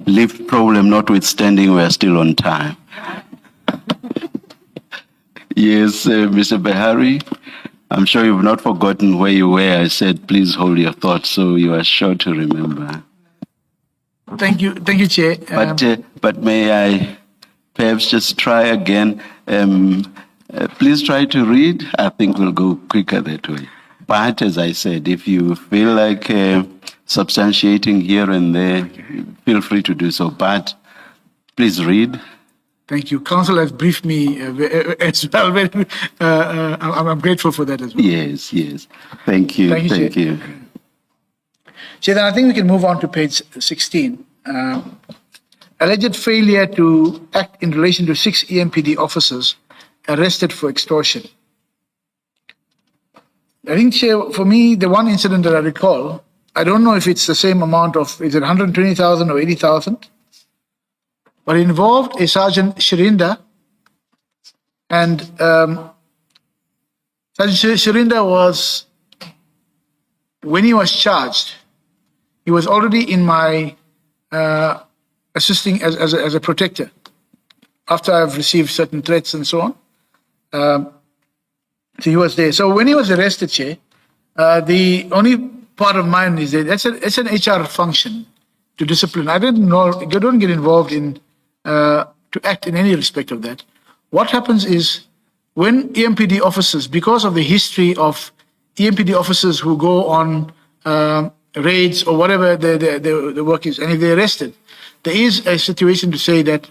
Lift problem notwithstanding, we are still on time. Yes, Mr. Behari, I'm sure you've not forgotten where you were. I said, please hold your thoughts, so you are sure to remember. Thank you, Chair. But may I perhaps just try again? Please try to read. I think we'll go quicker that way. But as I said, if you feel like substantiating here and there, feel free to do so. But please read. Thank you. Council has briefed me as well. I'm grateful for that as well. Yes. Thank you. Thank you. Chair, then I think we can move on to page 16. Alleged failure to act in relation to 6 EMPD officers arrested for extortion. I think, Chair, for me, the one incident that I recall, I don't know if it's the same amount of, is it 120,000 or 80,000? But it involved a Sergeant Shirinda, and Sergeant Shirinda was, when he was charged, he was already in my assisting as a protector after I've received certain threats and so on. So he was there. So when he was arrested, Chair, the only part of mine is that it's an HR function to discipline. I didn't know, you don't get involved in to act in any respect of that. What happens is when EMPD officers, because of the history of EMPD officers who go on raids or whatever the work is, and if they're arrested, there is a situation to say that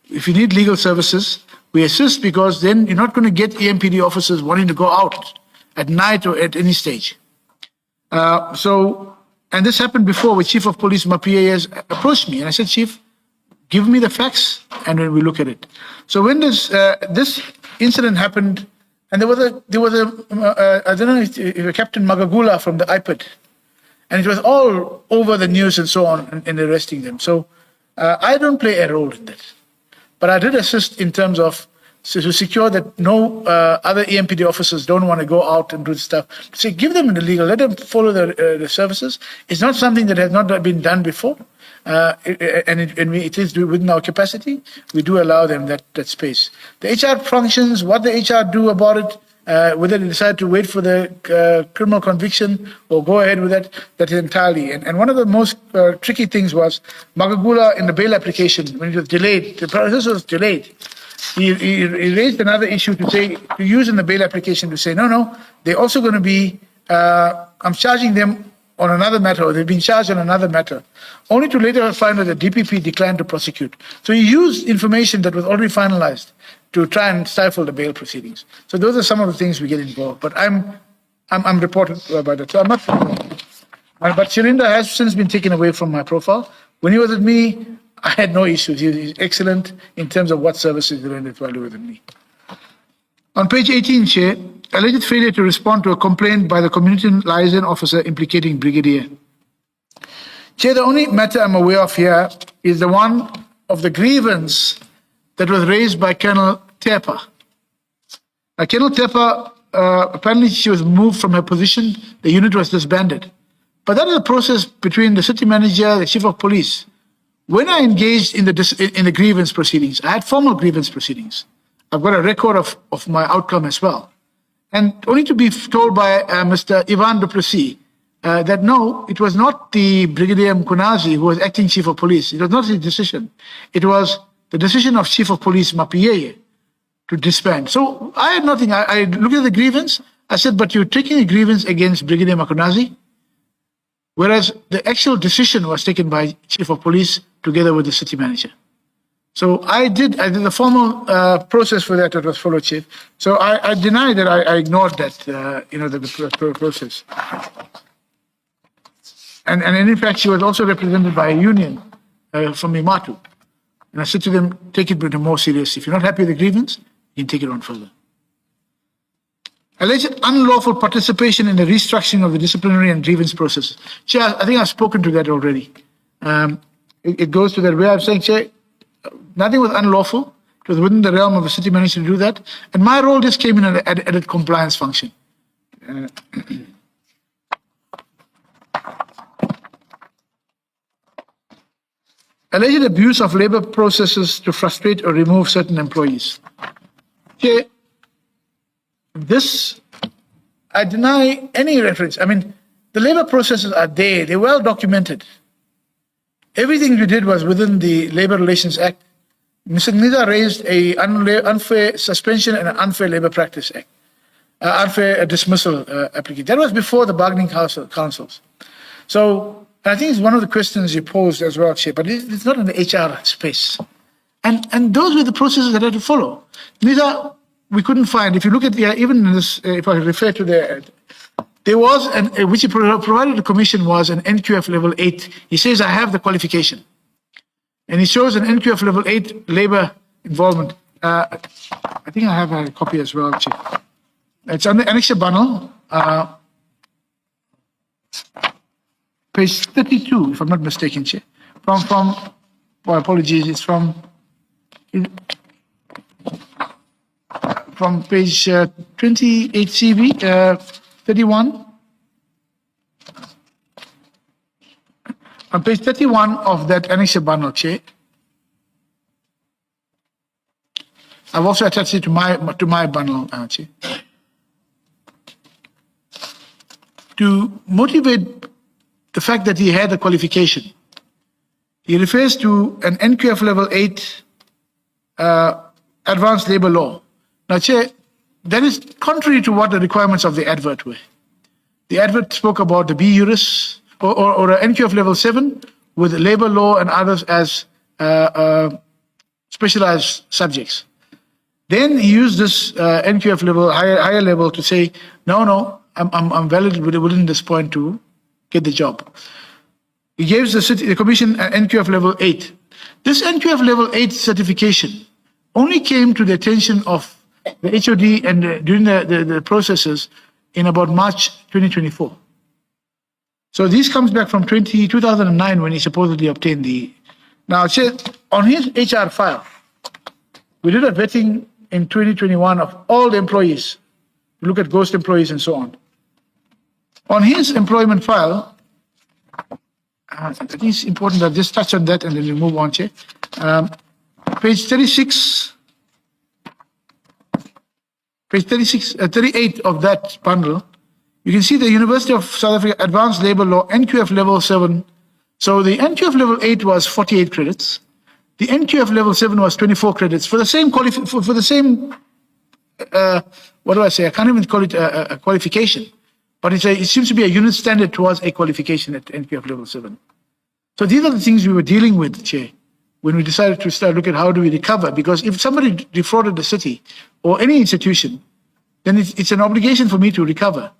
if you need legal services, we assist, because then you're not going to get EMPD officers wanting to go out at night or at any stage. And this happened before, with Chief of Police Mapias approached me, and I said, Chief, give me the facts, and then we look at it. So when this incident happened, and there was a I don't know if Captain Magagula from the IPID, and it was all over the news and so on, in arresting them. So I don't play a role in that, but I did assist in terms of to secure that no other EMPD officers don't want to go out and do stuff. So give them the legal, let them follow the services. It's not something that has not been done before. It is within our capacity. We do allow them that space. The HR functions, what the HR do about it, whether they decide to wait for the criminal conviction or go ahead with that is entirely. And one of the most tricky things was Magagula in the bail application, when it was delayed, the process was delayed. He raised another issue to use in the bail application to say, no, they're also going to be, I'm charging them on another matter, or they've been charged on another matter, only to later find that the DPP declined to prosecute. So he used information that was already finalized to try and stifle the bail proceedings. So those are some of the things we get involved. But I'm reported by that. So I'm not. But Shirinda has since been taken away from my profile. When he was with me, I had no issues. He's excellent in terms of what services he rendered while he was with me. On page 18, Chair, alleged failure to respond to a complaint by the community liaison officer implicating Brigadier. Chair, the only matter I'm aware of here is the one of the grievance that was raised by Colonel Tepa. Colonel Tepa, apparently she was moved from her position, the unit was disbanded. But that is a process between the city manager, the chief of police. When I engaged in the grievance proceedings, I had formal grievance proceedings. I've got a record of my outcome as well. And only to be told by Mr. Ivan Duplessis that no, it was not the Brigadier Mkunazi who was acting chief of police. It was not his decision. It was the decision of chief of police Mapieye to disband. So I had nothing. I looked at the grievance. I said, but you're taking a grievance against Brigadier Mkunazi, whereas the actual decision was taken by chief of police together with the city manager. So I did the formal process for that was followed, Chief. So I deny that I ignored that, the process. And in fact, she was also represented by a union from Imatu. And I said to them, take it more seriously. If you're not happy with the grievance, you can take it on further. Alleged unlawful participation in the restructuring of the disciplinary and grievance processes. Chair, I think I've spoken to that already. It goes to that way I'm saying, Chair, nothing was unlawful. It was within the realm of the city manager to do that. And my role just came in an added compliance function. Alleged abuse of labor processes to frustrate or remove certain employees. Okay, this, I deny any reference. I mean, the labor processes are there, they're well documented. Everything we did was within the Labor Relations Act. Mr. Nida raised a unfair suspension and an unfair labor practice act, unfair dismissal application. That was before the bargaining councils. So I think it's one of the questions you posed as well, Chair, but it's not in the HR space. And those were the processes that I had to follow. Nida, we couldn't find, if you look at the, even in this, if I refer to there was, which he provided the commission was an NQF level 8. He says, I have the qualification. And he shows an NQF level 8 labor involvement. I think I have a copy as well, Chief. It's on the annexure bundle, page 32, if I'm not mistaken, Chief. Well, apologies, it's from page 28 CV, 31. On page 31 of that annexure bundle, Chair. I've also attached it to my bundle, Chair. To motivate the fact that he had a qualification, he refers to an NQF level 8 advanced labor law. Now, Chair, that is contrary to what the requirements of the advert were. The advert spoke about the B Juris or an NQF level 7 with labor law and others as specialized subjects. Then he used this NQF level, higher level, to say, no, I'm valid within this point to get the job. He gave the commission an NQF level 8. This NQF level 8 certification only came to the attention of the HOD and during the processes in about March 2024. So this comes back from 2009 when he supposedly obtained the. Now, on his HR file, we did a vetting in 2021 of all the employees. We look at ghost employees and so on. On his employment file, I think it's important that I just touch on that and then we move on, Chair. Page 36. Page 38 of that bundle, you can see the University of South Africa Advanced Labor Law, NQF level 7. So the NQF level 8 was 48 credits. The NQF level 7 was 24 credits for the same what do I say? I can't even call it a qualification, but it seems to be a unit standard towards a qualification at NQF level 7. So these are the things we were dealing with, Chair, when we decided to start looking at how do we recover, because if somebody defrauded the city or any institution, then it's an obligation for me to recover.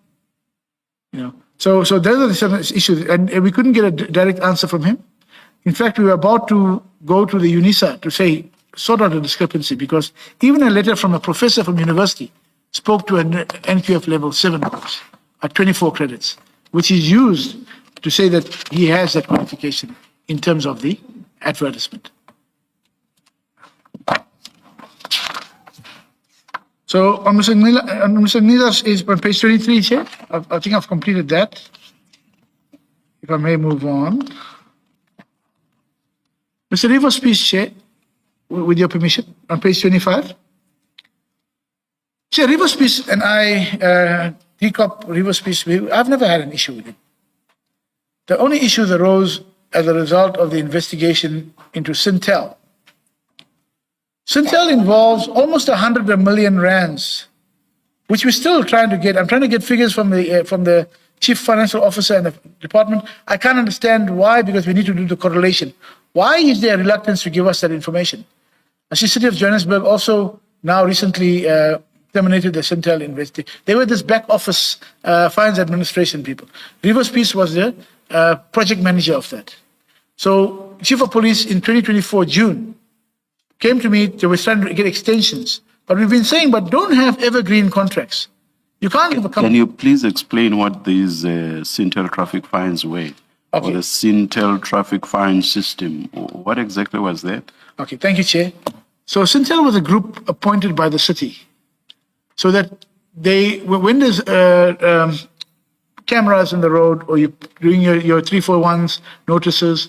So those are the certain issues, and we couldn't get a direct answer from him. In fact, we were about to go to the UNISA to say, sort out the discrepancy, because even a letter from a professor from university spoke to an NQF level 7 course at 24 credits, which is used to say that he has that qualification in terms of the advertisement. So on Mr. Nida's is on page 23, Chair. I think I've completed that. If I may move on. Mr. Rivers' piece, Chair, with your permission, on page 25. Chair, Rivers' piece and I, decop Rivers' piece, I've never had an issue with it. The only issues arose as a result of the investigation into Sintel. Sintel involves almost 100 million rands, which we're still trying to get. I'm trying to get figures from the chief financial officer and the department. I can't understand why, because we need to do the correlation. Why is there a reluctance to give us that information? I see City of Johannesburg also now recently terminated the Sintel investigation. They were this back office finance administration people. Rivers Peace was the project manager of that. So Chief of Police in 2024 June came to me, they were trying to get extensions. But we've been saying, but don't have evergreen contracts. You can't have a company. Can you please explain what these Sintel traffic fines were? Okay. Or the Sintel traffic fine system? What exactly was that? Okay, thank you, Chair. So Sintel was a group appointed by the city so that they, when there's cameras in the road or you're doing your 341s, notices,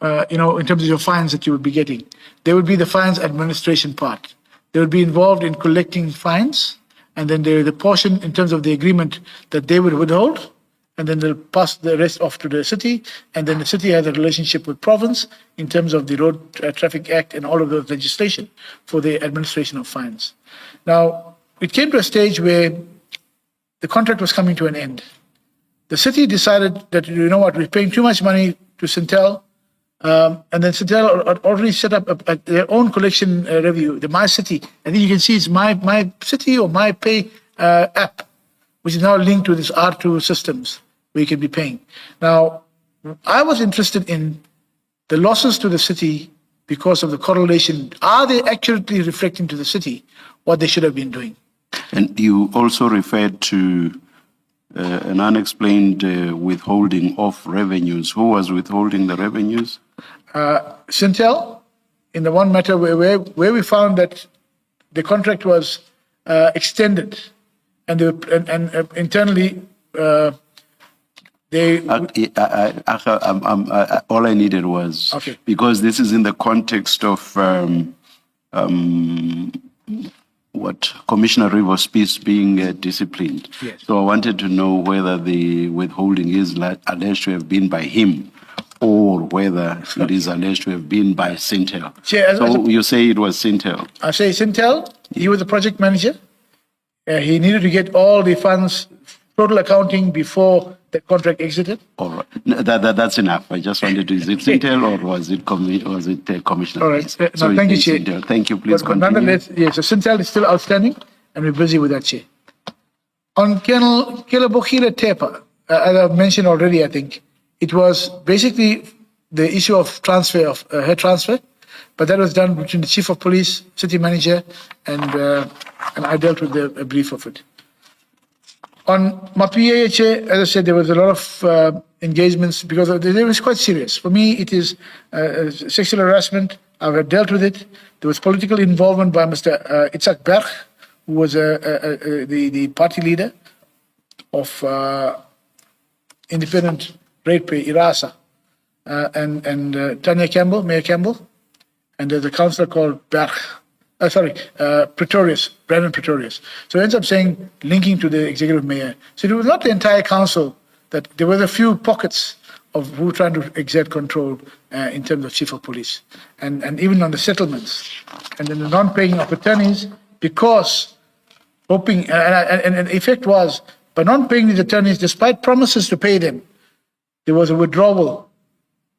in terms of your fines that you would be getting. There would be the fines administration part. They would be involved in collecting fines, and then there is a portion in terms of the agreement that they would withhold, and then they'll pass the rest off to the city, and then the city has a relationship with province in terms of the Road Traffic Act and all of those legislation for the administration of fines. Now, it came to a stage where the contract was coming to an end. The city decided that, you know what, we're paying too much money to Sintel, and then Sintel had already set up their own collection review, the My City. I think you can see it's My City or My Pay app, which is now linked to this R2 systems where you can be paying. Now, I was interested in the losses to the city because of the correlation. Are they accurately reflecting to the city what they should have been doing? And you also referred to an unexplained withholding of revenues. Who was withholding the revenues? Sintel, in the one matter where we found that the contract was extended, and internally they. All I needed was because this is in the context of what Commissioner Rivers Peace being disciplined. Yes. So I wanted to know whether the withholding is alleged to have been by him, or whether it is alleged to have been by Sintel. You say it was Sintel. I say Sintel. He was the project manager. He needed to get all the funds, total accounting before the contract exited. All right, that's enough. I just wanted to. Is it Sintel or was it Commissioner? All right. So thank you, Chair. Sintel. Thank you. Please but continue. Nonetheless, yes. So Sintel is still outstanding, and we're busy with that, Chair. On Kelabokile Tepa, as I've mentioned already, I think it was basically the issue of transfer of her transfer, but that was done between the chief of police, city manager, and I dealt with the brief of it. On Mapiyeche, as I said, there was a lot of engagements because it was quite serious. For me, it is sexual harassment. I've dealt with it. There was political involvement by Mr. Itzhak Berg, who was the party leader of Independent Rate Pay, IRASA, and Tanya Campbell, Mayor Campbell, and there's a councillor called Berg. Pretorius, Brandon Pretorius. So it ends up saying linking to the executive mayor. So it was not the entire council, that there were a few pockets of who were trying to exert control in terms of chief of police. And even on the settlements. And then the non-paying of attorneys, because hoping, and the effect was, by non-paying these attorneys, despite promises to pay them, there was a withdrawal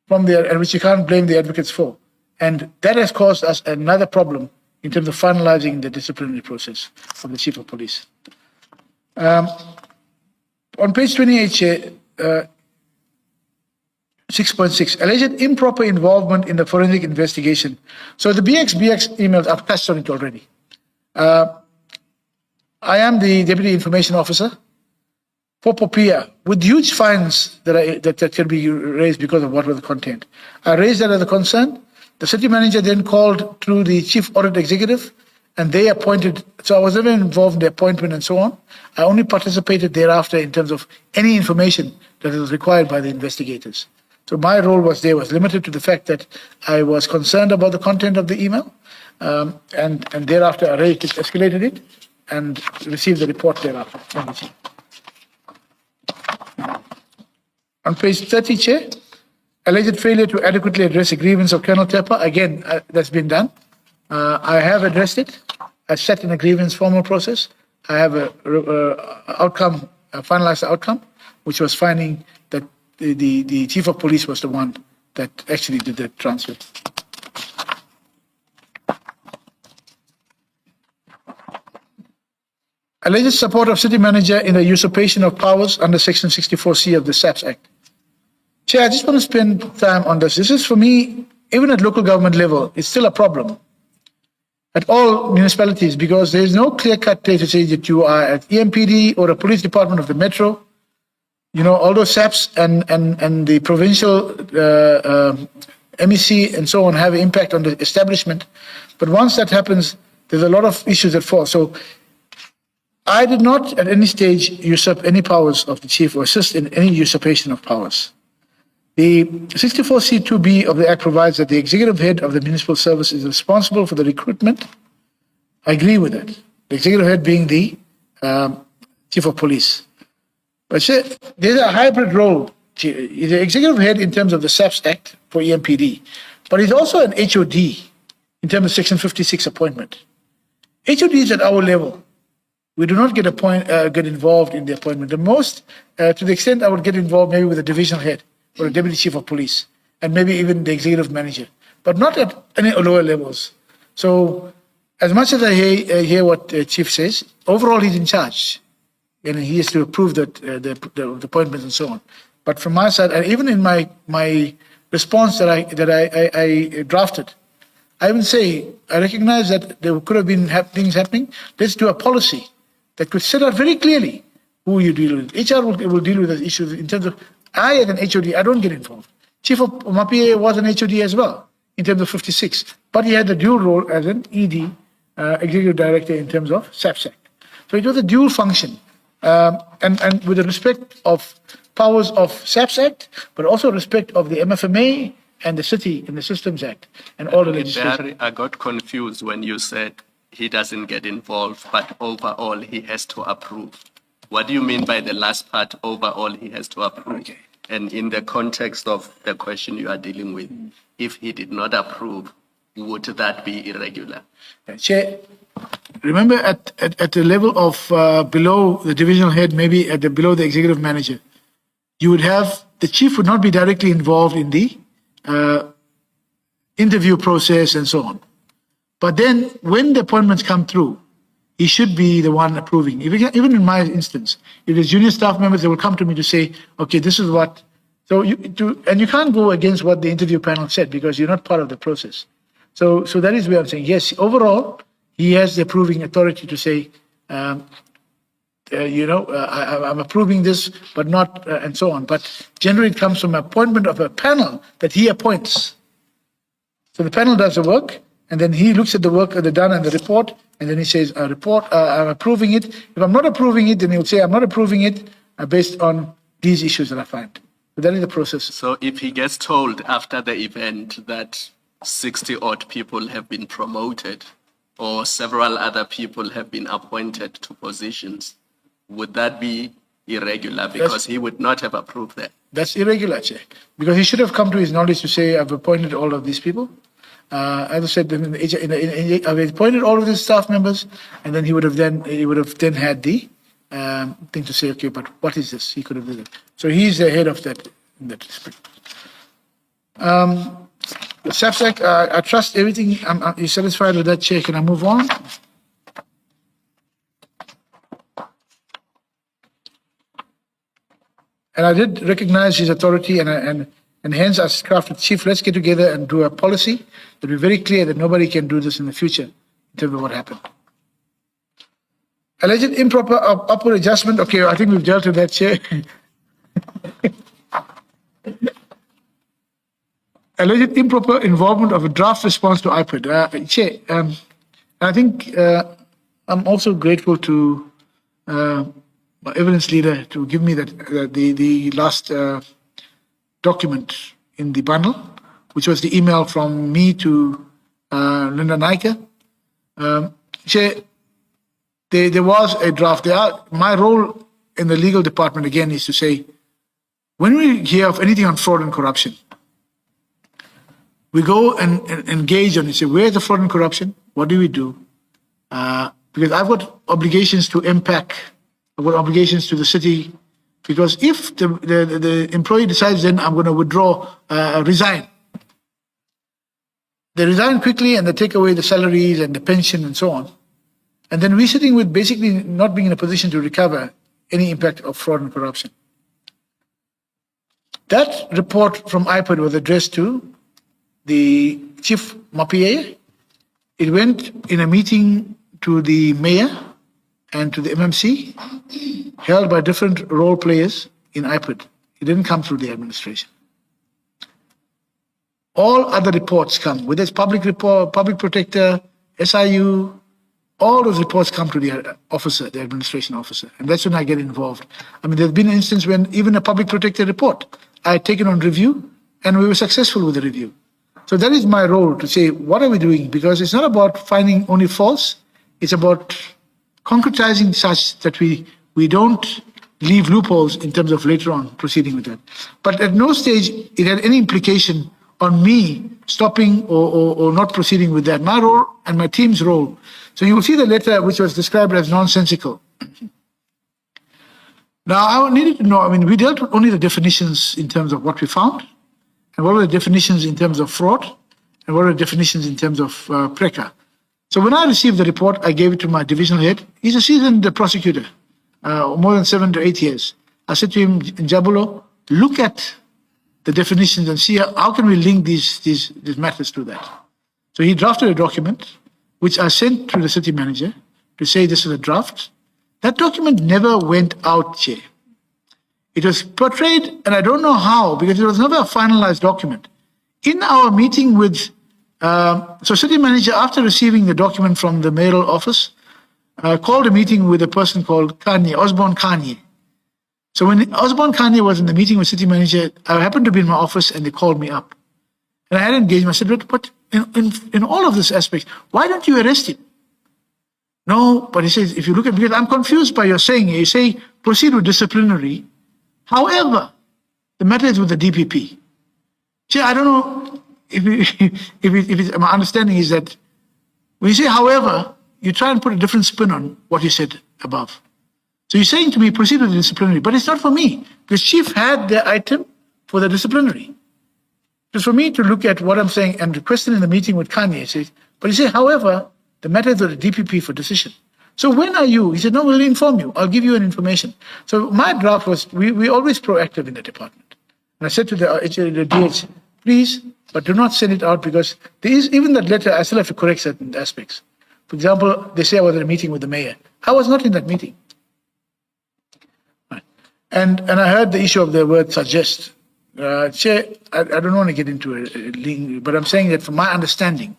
from there, and which you can't blame the advocates for. And that has caused us another problem in terms of finalizing the disciplinary process of the chief of police. On page 28, 6.6, alleged improper involvement in the forensic investigation. So the BX emails, I've touched on it already. I am the Deputy Information Officer for Popia, with huge fines that can be raised because of what was the content. I raised that as a concern. The city manager then called through the chief audit executive, and they appointed. So I was never involved in the appointment and so on. I only participated thereafter in terms of any information that was required by the investigators. So my role was limited to the fact that I was concerned about the content of the email, and thereafter I raised it, escalated it, and received the report thereafter. Thank you. On page 30, Chair. Alleged failure to adequately address a grievance of Colonel Tepa. Again, that's been done. I have addressed it. I set in a grievance formal process. I have a finalized outcome, which was finding that the chief of police was the one that actually did the transfer. Alleged support of city manager in the usurpation of powers under Section 64C of the SAPS Act. Chair, I just want to spend time on this. This is, for me, even at local government level, it's still a problem at all municipalities, because there is no clear-cut place to say that you are at EMPD or a police department of the metro. You know, all those SAPs and the provincial MEC and so on have an impact on the establishment. But once that happens, there's a lot of issues that fall. So I did not at any stage usurp any powers of the chief or assist in any usurpation of powers. The 64C2B of the Act provides that the executive head of the municipal service is responsible for the recruitment. I agree with that. The executive head being the chief of police. But there's a hybrid role. He's the executive head in terms of the SAPS Act for EMPD, but he's also an HOD in terms of Section 56 appointment. HODs at our level, we do not get involved in the appointment. The most, to the extent I would get involved maybe with a divisional head or a deputy chief of police, and maybe even the executive manager, but not at any lower levels. So as much as I hear what the chief says, overall he's in charge, and he has to approve the appointments and so on. But from my side, and even in my response that I drafted, I even say I recognize that there could have been things happening. Let's do a policy that could set out very clearly who you deal with. HR will deal with the issues in terms of, I as an HOD, I don't get involved. Chief of my PA was an HOD as well in terms of 56, but he had the dual role as an ED, executive director in terms of SAPSAC. So it was a dual function, and with the respect of powers of SAPS Act, but also respect of the MFMA and the City and the Systems Act and all the legislation. I got confused when you said he doesn't get involved, but overall he has to approve. What do you mean by the last part, overall he has to approve? Okay. And in the context of the question you are dealing with, if he did not approve, would that be irregular? Chair, remember at the level of below the divisional head, maybe below the executive manager, you would have, the chief would not be directly involved in the interview process and so on. But then when the appointments come through, he should be the one approving. Even in my instance, if there's junior staff members, they will come to me to say, okay, this is what, and you can't go against what the interview panel said because you're not part of the process. So that is where I'm saying, yes, overall, he has the approving authority to say, I'm approving this, but not, and so on. But generally, it comes from appointment of a panel that he appoints. So the panel does the work, and then he looks at the work that they've done and the report, and then he says, I'm approving it. If I'm not approving it, then he'll say, I'm not approving it based on these issues that I find. So that is the process. So if he gets told after the event that 60-odd people have been promoted or several other people have been appointed to positions, would that be irregular because he would not have approved that? That's irregular, Chair, because he should have come to his knowledge to say, I've appointed all of these people. As I said, I've appointed all of these staff members, and then he would have then had the thing to say, okay, but what is this? He could have done it. So he's the head of that in that respect. SAPSAC, I trust everything. You're satisfied with that, Chair? Can I move on? And I did recognize his authority, and hence I crafted, Chief, let's get together and do a policy that be very clear that nobody can do this in the future in terms of what happened. Alleged improper upward adjustment. Okay, I think we've dealt with that, Chair. Alleged improper involvement of a draft response to IPID. Chair, I think I'm also grateful to my evidence leader to give me the last document in the bundle, which was the email from me to Linda Naika. Chair, there was a draft. My role in the legal department, again, is to say, when we hear of anything on fraud and corruption, we go and engage on it, say, where's the fraud and corruption? What do we do? Because I've got obligations to MPAC, I've got obligations to the city, because if the employee decides then I'm going to withdraw, resign, they resign quickly and they take away the salaries and the pension and so on. And then we're sitting with basically not being in a position to recover any impact of fraud and corruption. That report from IPID was addressed to the chief MAPA. It went in a meeting to the mayor and to the MMC, held by different role players in IPID. It didn't come through the administration. All other reports come, whether it's public report, public protector, SIU, all those reports come to the officer, the administration officer, and that's when I get involved. I mean, there's been an instance when even a public protector report, I had taken on review, and we were successful with the review. So that is my role, to say, what are we doing? Because it's not about finding only faults, it's about concretizing such that we don't leave loopholes in terms of later on proceeding with that. But at no stage it had any implication on me stopping or not proceeding with that. My role and my team's role. So you will see the letter which was described as nonsensical. Now, I needed to know, we dealt with only the definitions in terms of what we found, and what are the definitions in terms of fraud, and what are the definitions in terms of PRECA. So when I received the report, I gave it to my divisional head. He's a seasoned prosecutor, more than 7 to 8 years. I said to him, Jabulo, look at the definitions and see how can we link these matters to that. So he drafted a document, which I sent to the city manager to say this is a draft. That document never went out, Chair. It was portrayed, and I don't know how, because it was never a finalized document. In our meeting with, so city manager, after receiving the document from the mayoral office, called a meeting with a person called Kanye, Osborne Kanye. So when Osborne Kanye was in the meeting with city manager, I happened to be in my office and they called me up. And I had engaged him. I said, but in all of this aspect, why don't you arrest him? No, but he says, if you look at, because I'm confused by your saying, you say proceed with disciplinary. However, the matter is with the DPP. See, I don't know if my understanding is that when you say however, you try and put a different spin on what you said above. So you're saying to me, proceed with the disciplinary, but it's not for me, because chief had the item for the disciplinary. It's for me to look at what I'm saying and requesting in the meeting with Kanye. He says, but he said, however, the matter is with the DPP for decision. So when are you? He said, no, we'll inform you. I'll give you an information. So my draft was, we're always proactive in the department. And I said to the DH, please, but do not send it out, because there is, even that letter, I still have to correct certain aspects. For example, they say I was at a meeting with the mayor. I was not in that meeting. Right. And I heard the issue of the word suggest. Chair, I don't want to get into a link, but I'm saying that from my understanding,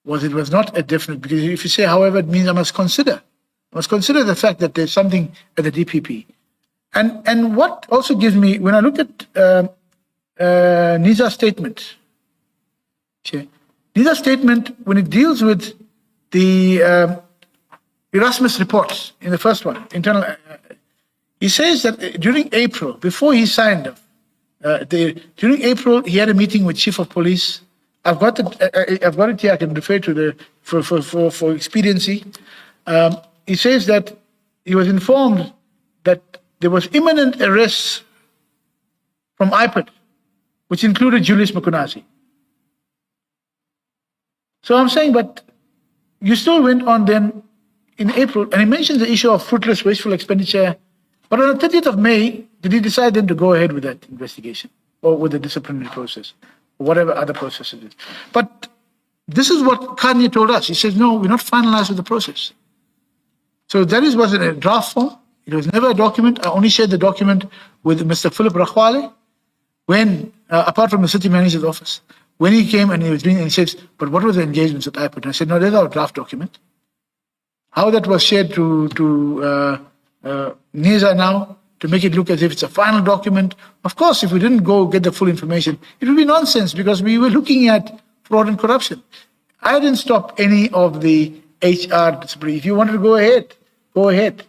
it was not a definite, because if you say, however, it means I must consider the fact that there's something at the DPP. And what also gives me, when I look at Niza's statement, Niza's statement, when it deals with the Erasmus report in the first one, internal, he says that during April, before he signed up, during April, he had a meeting with Chief of Police. I've got it here. I can refer to for expediency. He says that he was informed that there was imminent arrest from IPOD, which included Julius Mkunazi. So I'm saying, but you still went on then in April, and he mentions the issue of fruitless, wasteful expenditure. But on the 30th of May, did he decide then to go ahead with that investigation or with the disciplinary process? Whatever other process it is. But this is what Kanye told us. He says, no, we're not finalized with the process. So that was in a draft form. It was never a document. I only shared the document with Mr. Philip Rakhwale when, apart from the city manager's office, when he came and he was doing, and he says, but what were the engagements with IPOD? And I said, no, there's our draft document. How that was shared to Niza now, to make it look as if it's a final document. Of course, if we didn't go get the full information, it would be nonsense, because we were looking at fraud and corruption. I didn't stop any of the HR discipline. If you wanted to go ahead, go ahead.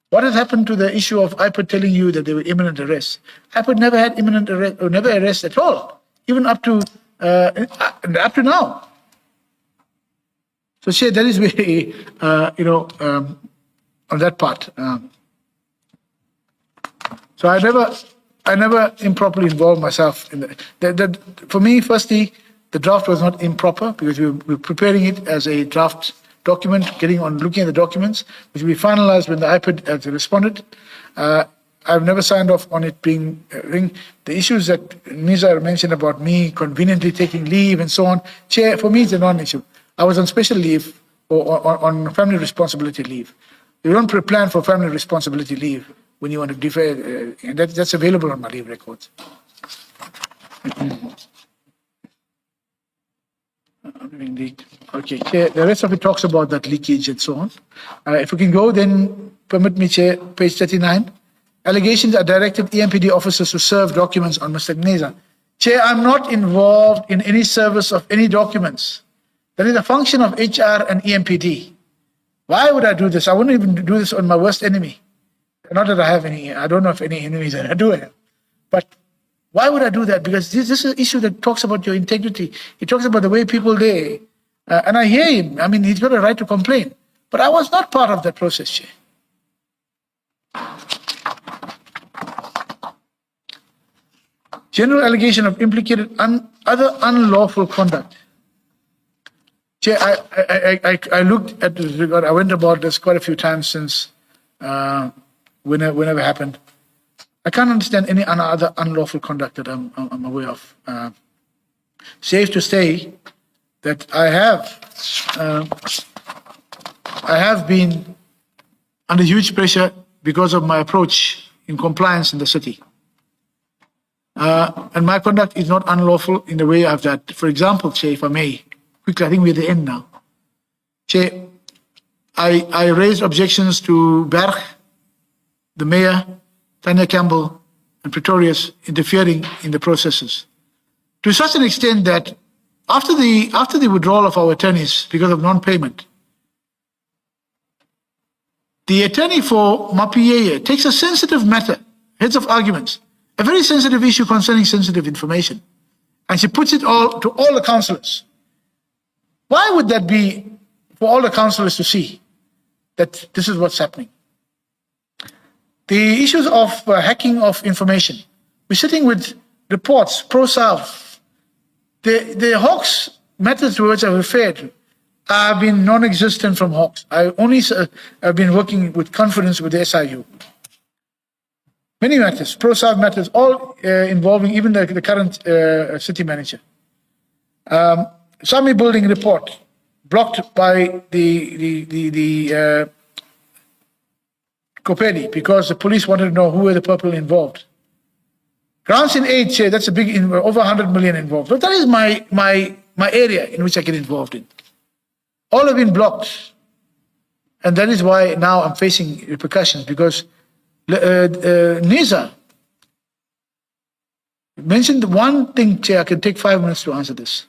What has happened to the issue of IPOD telling you that they were imminent arrests? IPOD never had imminent arrest, or never arrest at all, even up to now. So, Chair, that is very, on that part. So I never improperly involved myself in that. For me, firstly, the draft was not improper, because we were preparing it as a draft document, looking at the documents, which will be finalized when the IPOD has responded. I've never signed off on it being the issues that Niza mentioned about me conveniently taking leave and so on. Chair, for me, it's a non-issue. I was on special leave or on family responsibility leave. You don't plan for family responsibility leave when you want to defer, and that's available on my leave records. Okay, Chair, the rest of it talks about that leakage and so on. If we can go, then permit me, Chair, page 39. allegations are directed EMPD officers to serve documents on Mr. Gneza. Chair, I'm not involved in any service of any documents. That is a function of HR and EMPD. Why would I do this? I wouldn't even do this on my worst enemy. Not that I have any, I don't know if any enemies that I do have. But why would I do that? Because this is an issue that talks about your integrity. It talks about the way people there. And I hear him. I mean, he's got a right to complain. But I was not part of that process, Chair. General allegation of implicated other unlawful conduct. Chair, I looked at this regard. I went about this quite a few times since whenever it happened. I can't understand any other unlawful conduct that I'm aware of. Safe to say that I have been under huge pressure because of my approach in compliance in the city. And my conduct is not unlawful in the way of that. For example, Chair, if I may, quickly, I think we're at the end now. Chair, I raised objections to Berg, the mayor, Tanya Campbell, and Pretorius interfering in the processes. To such an extent that after the withdrawal of our attorneys because of non-payment, the attorney for Mapiyeye takes a sensitive matter, heads of arguments, a very sensitive issue concerning sensitive information, and she puts it all to all the councillors. Why would that be for all the councillors to see that this is what's happening? The issues of hacking of information. We're sitting with reports, pro-South. The Hawks matters to which I referred have been non-existent from Hawks. I only have been working with confidence with the SIU. Many matters, pro-South matters, all involving even the current city manager. Sami building report blocked by the Kopedi because the police wanted to know who were the people involved. Grants in aid, Chair, that's a big, over 100 million involved. But that is my area in which I get involved in. All have been blocked. And that is why now I'm facing repercussions because Nisa mentioned one thing, Chair, I can take 5 minutes to answer this.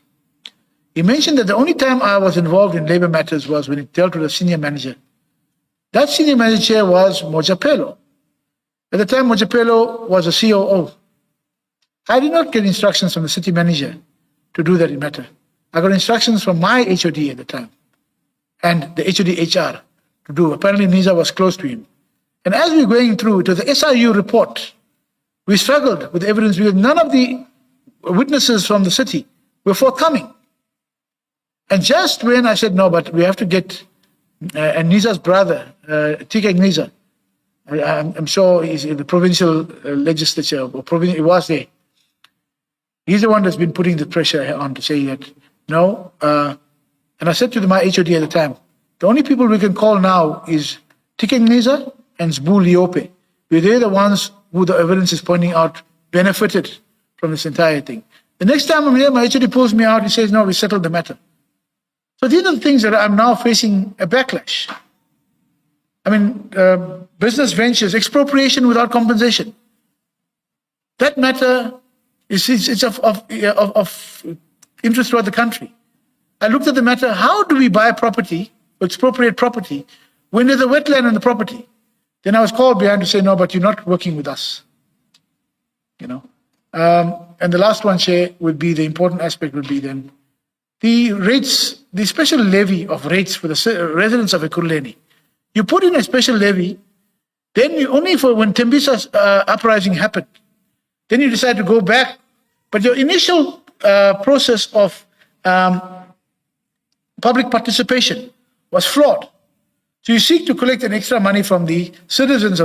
He mentioned that the only time I was involved in labor matters was when it dealt with a senior manager. That senior manager was Mojapelo. At the time, Mojapelo was a COO. I did not get instructions from the city manager to do that matter. I got instructions from my HOD at the time and the HOD HR to do. Apparently, Nisa was close to him. And as we were going through to the SIU report, we struggled with evidence because none of the witnesses from the city were forthcoming. And just when I said, no, but we have to get, and Nisa's brother, Tikek Nisa, I'm sure he's in the provincial legislature, or he was there. He's the one that's been putting the pressure on to say that, no. And I said to my HOD at the time, the only people we can call now is Tikek Nisa and Zbu Liope. They're the ones who the evidence is pointing out benefited from this entire thing. The next time I'm here, my HOD pulls me out, he says, no, we settled the matter. So these are the things that I'm now facing a backlash. I mean, business ventures, expropriation without compensation. That matter is of interest throughout the country. I looked at the matter, how do we buy property, expropriate property, when there's a wetland on the property? Then I was called behind to say, no, but you're not working with us. You know. And the last one, Chair, would be the important aspect would be then the rates, the special levy of rates for the residents of Ekurhuleni. You put in a special levy, then you only for when Tembisa's uprising happened, then you decide to go back. But your initial process of public participation was flawed. So you seek to collect an extra money from the citizens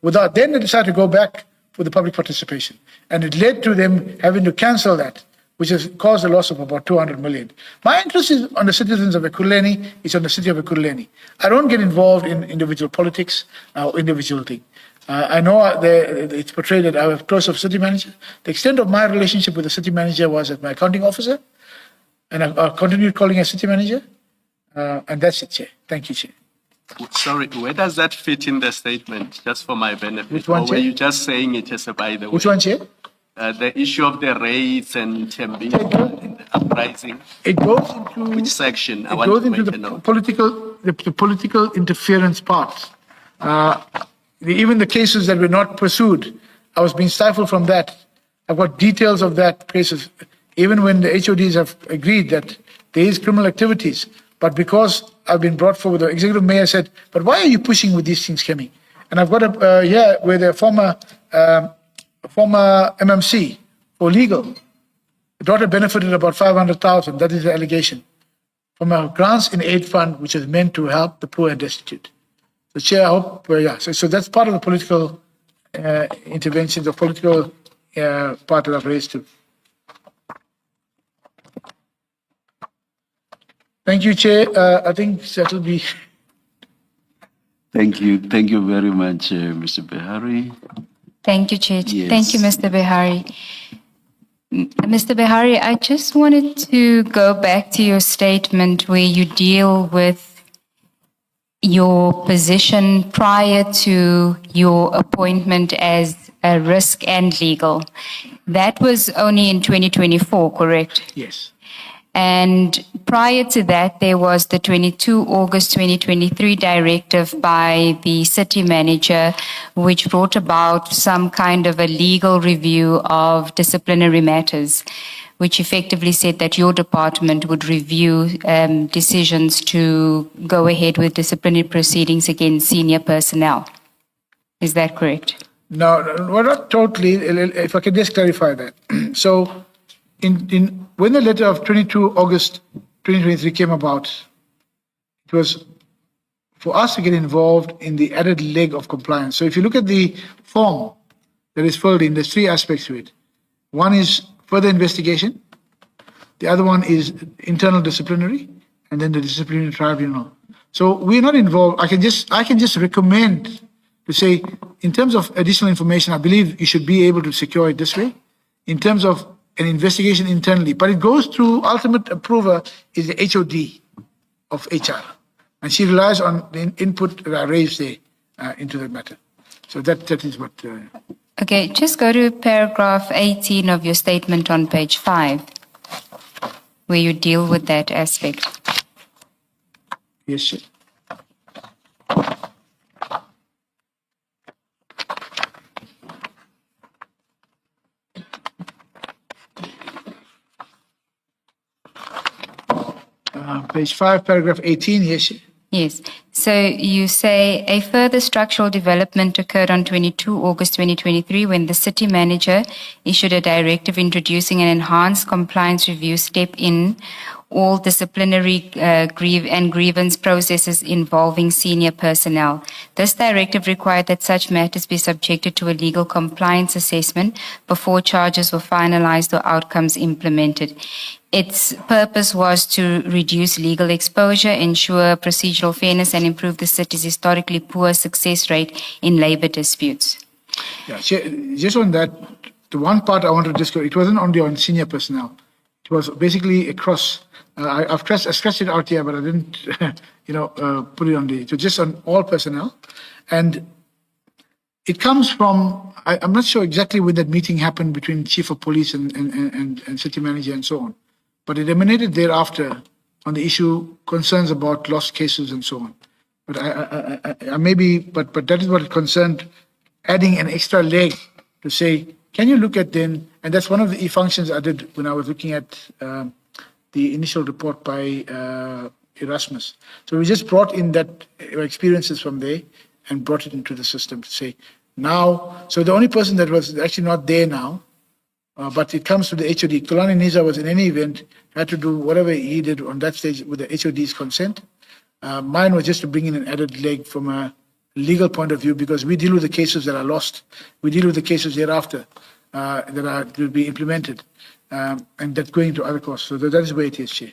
without, then they decide to go back for the public participation. And it led to them having to cancel that, which has caused a loss of about 200 million. My interest is on the citizens of Ekurhuleni, it's on the city of Ekurhuleni. I don't get involved in individual politics or individual thing. I know it's portrayed that I was close of city manager. The extent of my relationship with the city manager was as my accounting officer, and I continued calling a city manager, and that's it, Chair. Thank you, Chair. Sorry, where does that fit in the statement? Just for my benefit. Which one, Or were Chair? you just saying it as a by the way? Which one, Chair? The issue of the raids and Tembisa and the uprising. It goes into Which section? I it want goes to into make the a note. the political interference part. Even the cases that were not pursued, I was being stifled from that. I've got details of that cases. Even when the HODs have agreed that there is criminal activities, but because I've been brought forward, the executive mayor said, "But why are you pushing with these things, Kemi?" And I've got a here where the former MMC for legal. The daughter benefited about 500,000. That is the allegation from a grants in aid fund, which is meant to help the poor and destitute. So, Chair, I hope, so that's part of the political interventions, the political part that I've raised too. Thank you, Chair. I think that will be. Thank you very much, Mr. Behari. Thank you, Chair. Yes. Thank you, Mr. Behari. Mr. Behari, I just wanted to go back to your statement where you deal with your position prior to your appointment as a risk and legal. That was only in 2024, correct? Yes. And prior to that, there was the 22 August 2023 directive by the city manager, which brought about some kind of a legal review of disciplinary matters, which effectively said that your department would review decisions to go ahead with disciplinary proceedings against senior personnel. Is that correct? No, well, not totally. If I can just clarify that. So, when the letter of 22 August 2023 came about, it was for us to get involved in the added leg of compliance. So if you look at the form that is filled in, there's three aspects to it. One is further investigation. The other one is internal disciplinary, and then the disciplinary tribunal. So we're not involved. I can just recommend to say, in terms of additional information, I believe you should be able to secure it this way. In terms of an investigation internally, but it goes through ultimate approver is the HOD of HR, and she relies on the input that I raised there into the matter. So that is what. Okay, just go to paragraph 18 of your statement on page 5, where you deal with that aspect. Yes, sir. Page 5, paragraph 18, yes, sir. Yes. So you say a further structural development occurred on 22 August 2023 when the city manager issued a directive introducing an enhanced compliance review step in all disciplinary grievance processes involving senior personnel. This directive required that such matters be subjected to a legal compliance assessment before charges were finalized or outcomes implemented. Its purpose was to reduce legal exposure, ensure procedural fairness, and improve the city's historically poor success rate in labor disputes. Yeah, just on that, the one part I want to discuss, it wasn't only on senior personnel. It was basically across. I've scratched it out here, but I didn't, put it on the. So just on all personnel, and it comes from. I'm not sure exactly when that meeting happened between chief of police and city manager and so on, but it emanated thereafter on the issue concerns about lost cases and so on. But I maybe, but that is what it concerned, adding an extra leg to say, can you look at then, and that's one of the functions I did when I was looking at the initial report by Erasmus. So we just brought in that experiences from there and brought it into the system to say, now, so the only person that was actually not there now, but it comes to the HOD. Kulani Niza was in any event, had to do whatever he did on that stage with the HOD's consent. Mine was just to bring in an added leg from a legal point of view, because we deal with the cases that are lost. We deal with the cases thereafter that will be implemented, and that's going to other courts. So that is where it is, Chair.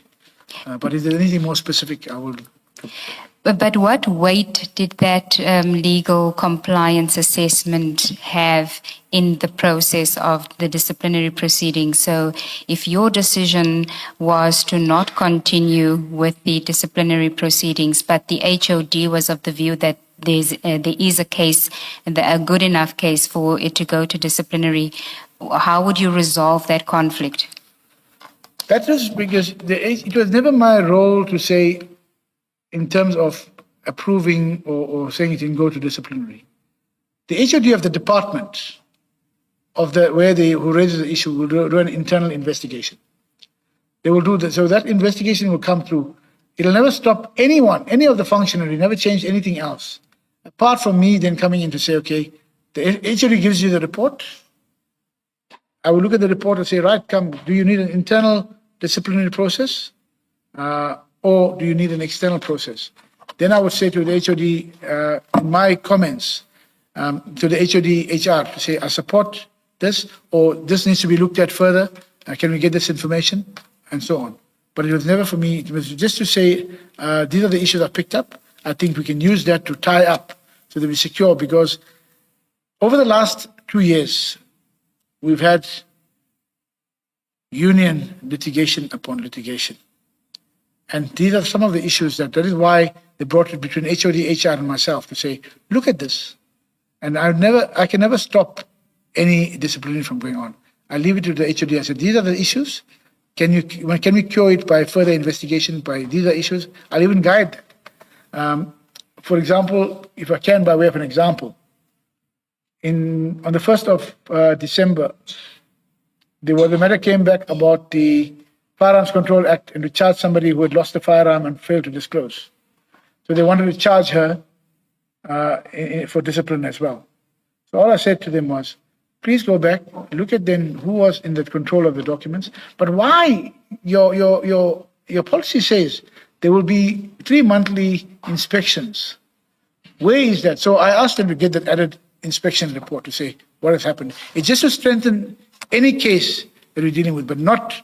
But if there's anything more specific, I will But what weight did that legal compliance assessment have in the process of the disciplinary proceedings? So if your decision was to not continue with the disciplinary proceedings, but the HOD was of the view that there is a case, a good enough case for it to go to disciplinary, how would you resolve that conflict? That was because it was never my role to say, in terms of approving or saying it can go to disciplinary. The HOD of the department who raises the issue will do an internal investigation. They will do that, so that investigation will come through. It'll never stop anyone, any of the functionary, never change anything else, apart from me then coming in to say, okay, the HOD gives you the report. I will look at the report and say, right, do you need an internal disciplinary process? Or do you need an external process? Then I would say to the HOD, in my comments to the HOD HR, to say, I support this, or this needs to be looked at further. Can we get this information? And so on. But it was never for me, it was just to say, these are the issues I picked up. I think we can use that to tie up so that we're secure, because over the last 2 years, we've had union litigation upon litigation. And these are some of the issues that is why they brought it between HOD, HR, and myself to say, look at this. And I can never stop any disciplinary from going on. I leave it to the HOD. I said, these are the issues. Can we cure it by further investigation? By these are issues. I'll even guide that. For example, if I can, by way of an example, on the 1st of December, the matter came back about the Firearms Control Act and to charge somebody who had lost a firearm and failed to disclose. So they wanted to charge her for discipline as well. So all I said to them was, please go back, look at then who was in the control of the documents. But why your policy says there will be 3 monthly inspections. Where is that? So I asked them to get that added inspection report to say what has happened. It's just to strengthen any case that we're dealing with, but not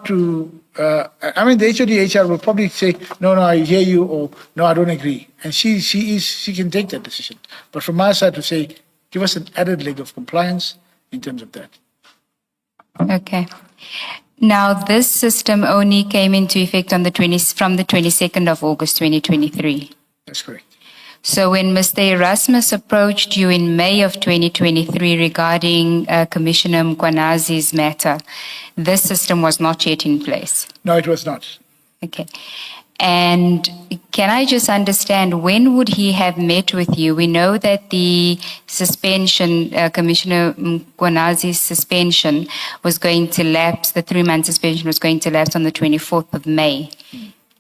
to, I mean, the HOD HR will probably say, no, I hear you, or no, I don't agree. And she can take that decision. But from my side to say, give us an added leg of compliance in terms of that. Okay. Now, this system only came into effect from the 22nd of August 2023. That's correct. So when Mr. Erasmus approached you in May of 2023 regarding Commissioner Mkwanazi's matter, this system was not yet in place? No, it was not. Okay. And can I just understand, when would he have met with you? We know that the suspension, Commissioner Mkwanazi's suspension was going to lapse, the 3-month suspension was going to lapse on the 24th of May.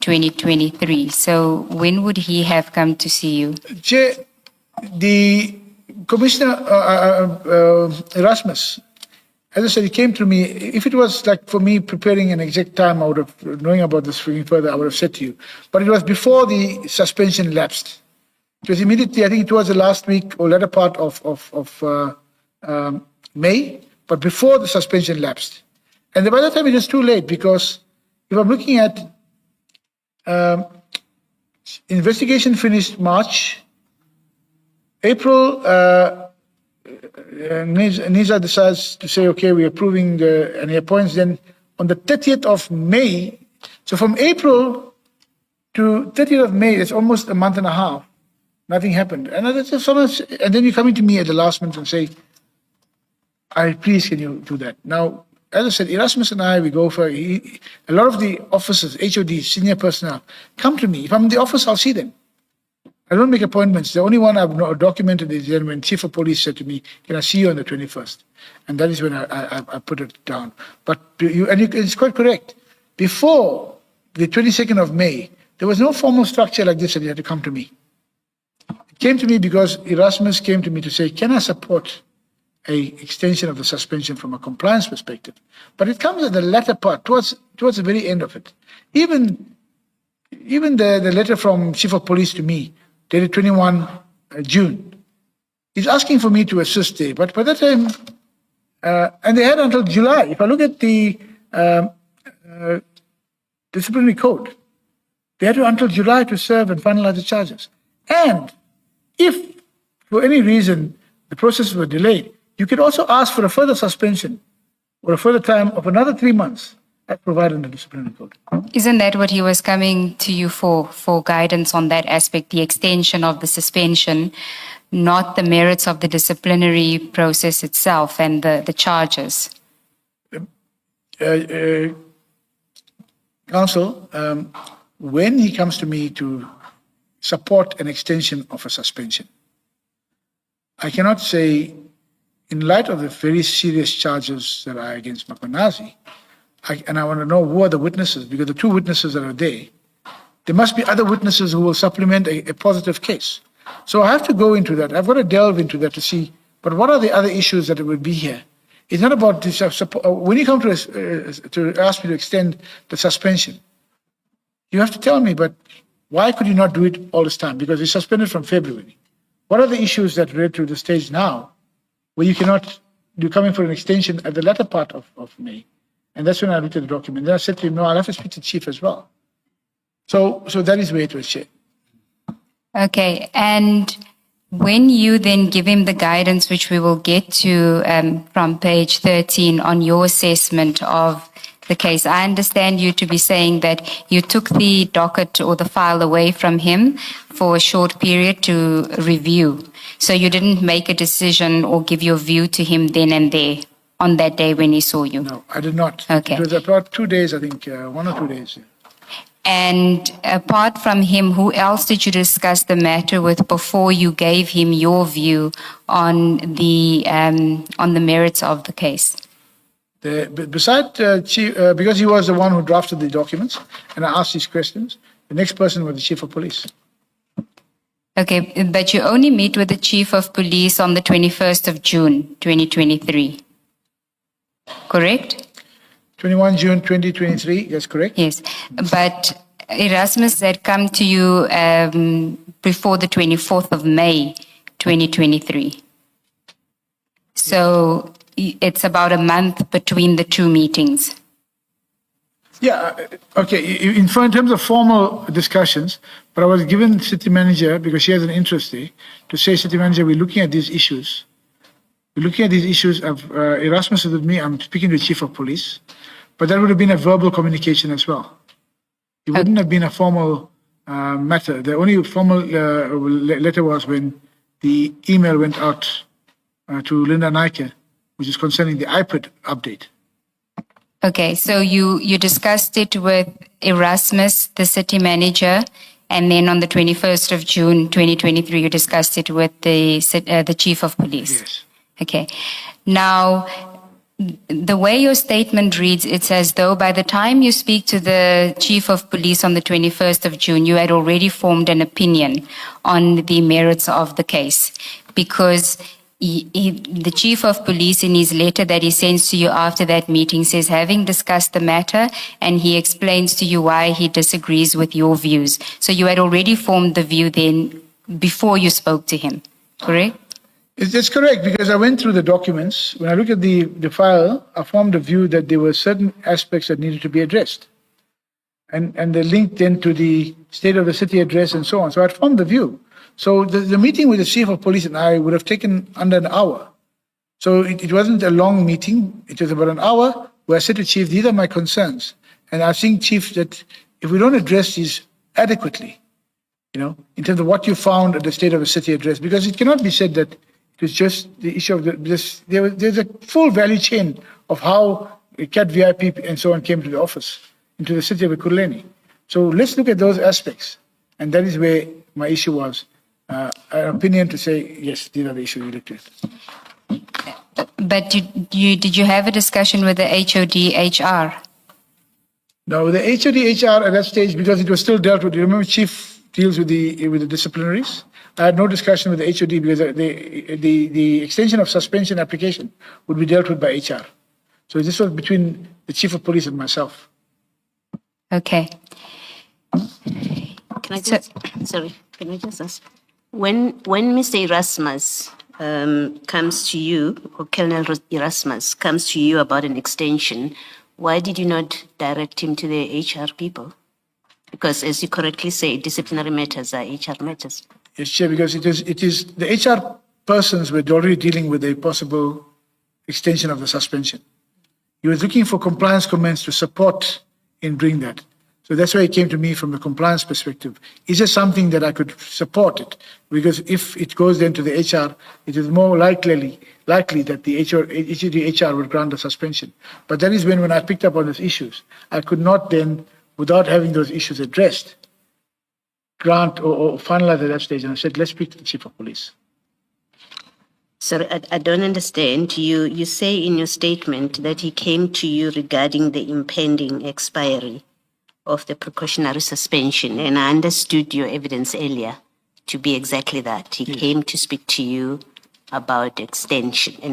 2023. So when would he have come to see you? The Commissioner Erasmus, as I said, he came to me. If it was like for me preparing an exact time, I would have, knowing about this further, I would have said to you. But it was before the suspension lapsed. It was immediately, I think it was the last week or latter part of May, but before the suspension lapsed. And by that time it was too late, because if I'm looking at investigation finished March. April, NISA decides to say, okay, we're approving and he appoints then on the 30th of May. So from April to 30th of May, it's almost a month and a half. Nothing happened. And then you're coming to me at the last minute and say, please, can you do that? Now, as I said, Erasmus and I, we go for, a lot of the officers, HODs, senior personnel, come to me. If I'm in the office, I'll see them. I don't make appointments. The only one I've documented is when Chief of Police said to me, can I see you on the 21st? And that is when I put it down. But it's quite correct. Before the 22nd of May, there was no formal structure like this that you had to come to me. It came to me because Erasmus came to me to say, can I support a extension of the suspension from a compliance perspective? But it comes at the latter part, towards the very end of it. Even the letter from Chief of Police to me, dated 21 June, is asking for me to assist there. But by that time, and they had until July. If I look at the disciplinary code, They had until July to serve and finalize the charges. And if, for any reason, the processes were delayed, you could also ask for a further suspension or a further time of another 3 months, as provided in the disciplinary code. Isn't that what he was coming to you for guidance on that aspect, the extension of the suspension, not the merits of the disciplinary process itself and the charges? Counsel, when he comes to me to support an extension of a suspension, I cannot say, in light of the very serious charges that are against Mkhwanazi, and I want to know who are the witnesses, because the 2 witnesses that are there must be other witnesses who will supplement a positive case. So I have to go into that. I've got to delve into that to see, but what are the other issues that would be here? It's not about this. When you come to ask me to extend the suspension, you have to tell me, but why could you not do it all this time? Because it's suspended from February. What are the issues that relate to the stage now where you cannot, you're coming for an extension at the latter part of May? And that's when I looked at the document. Then I said to him, no, I'll have to speak to the chief as well. So that is where it was, Chair. Okay, and when you then give him the guidance, which we will get to from page 13 on your assessment of the case, I understand you to be saying that you took the docket or the file away from him for a short period to review. So you didn't make a decision or give your view to him then and there on that day when he saw you? No, I did not. Okay. It was about 2 days, I think, 1 or 2 days. And apart from him, who else did you discuss the matter with before you gave him your view on the merits of the case? Besides Chief, because he was the one who drafted the documents, and I asked these questions, the next person was the Chief of Police. Okay, but you only meet with the Chief of Police on the 21st of June, 2023. Correct? 21 June 2023, yes, correct? Yes, but Erasmus had come to you before the 24th of May, 2023. So it's about a month between the 2 meetings. Yeah, okay, in terms of formal discussions, but I was given city manager, because she has an interest there, to say, city manager, we're looking at these issues. We're looking at these issues of Erasmus is with me, I'm speaking to the Chief of Police, but that would have been a verbal communication as well. It wouldn't have been a formal matter. The only formal letter was when the email went out to Linda Nike, which is concerning the iPad update. Okay, so you discussed it with Erasmus, the city manager, and then on the 21st of June, 2023, you discussed it with the Chief of Police. Yes. Okay. Now, the way your statement reads, it's as though by the time you speak to the Chief of Police on the 21st of June, you had already formed an opinion on the merits of the case, because the Chief of Police, in his letter that he sends to you after that meeting, says, having discussed the matter, and he explains to you why he disagrees with your views. So you had already formed the view then before you spoke to him, correct? It's correct, because I went through the documents. When I looked at the file, I formed a view that there were certain aspects that needed to be addressed. And they linked then to the state of the city address and so on. So I formed the view. So the meeting with the Chief of Police and I would have taken under an hour. So it wasn't a long meeting. It was about an hour where I said to Chief, these are my concerns. And I think, Chief, that if we don't address these adequately, in terms of what you found at the state of the city address, because it cannot be said that it was just the issue of there's a full value chain of how CAT VIP and so on came to the office, into the city of Ekurhuleni. So let's look at those aspects. And that is where my issue was. An opinion to say, yes, these are the issues we looked at. But did you have a discussion with the HOD HR? No, the HOD HR at that stage, because it was still dealt with, you remember Chief deals with the disciplinaries? I had no discussion with the HOD because the extension of suspension application would be dealt with by HR. So this was between the Chief of Police and myself. Okay. Can I just ask? When Mr. Erasmus comes to you, or Colonel Erasmus comes to you about an extension, why did you not direct him to the HR people? Because as you correctly say, disciplinary matters are HR matters. Yes, Chair, because it is the HR persons were already dealing with a possible extension of the suspension. He was looking for compliance comments to support in doing that. So that's why it came to me from the compliance perspective. Is there something that I could support it? Because if it goes then to the HR, it is more likely that the HR would grant a suspension. But that is when I picked up on those issues, I could not then, without having those issues addressed, grant or finalize at that stage. And I said, let's speak to the Chief of Police. Sorry, I don't understand. You say in your statement that he came to you regarding the impending expiry of the precautionary suspension, and I understood your evidence earlier to be exactly that. He came to speak to you about an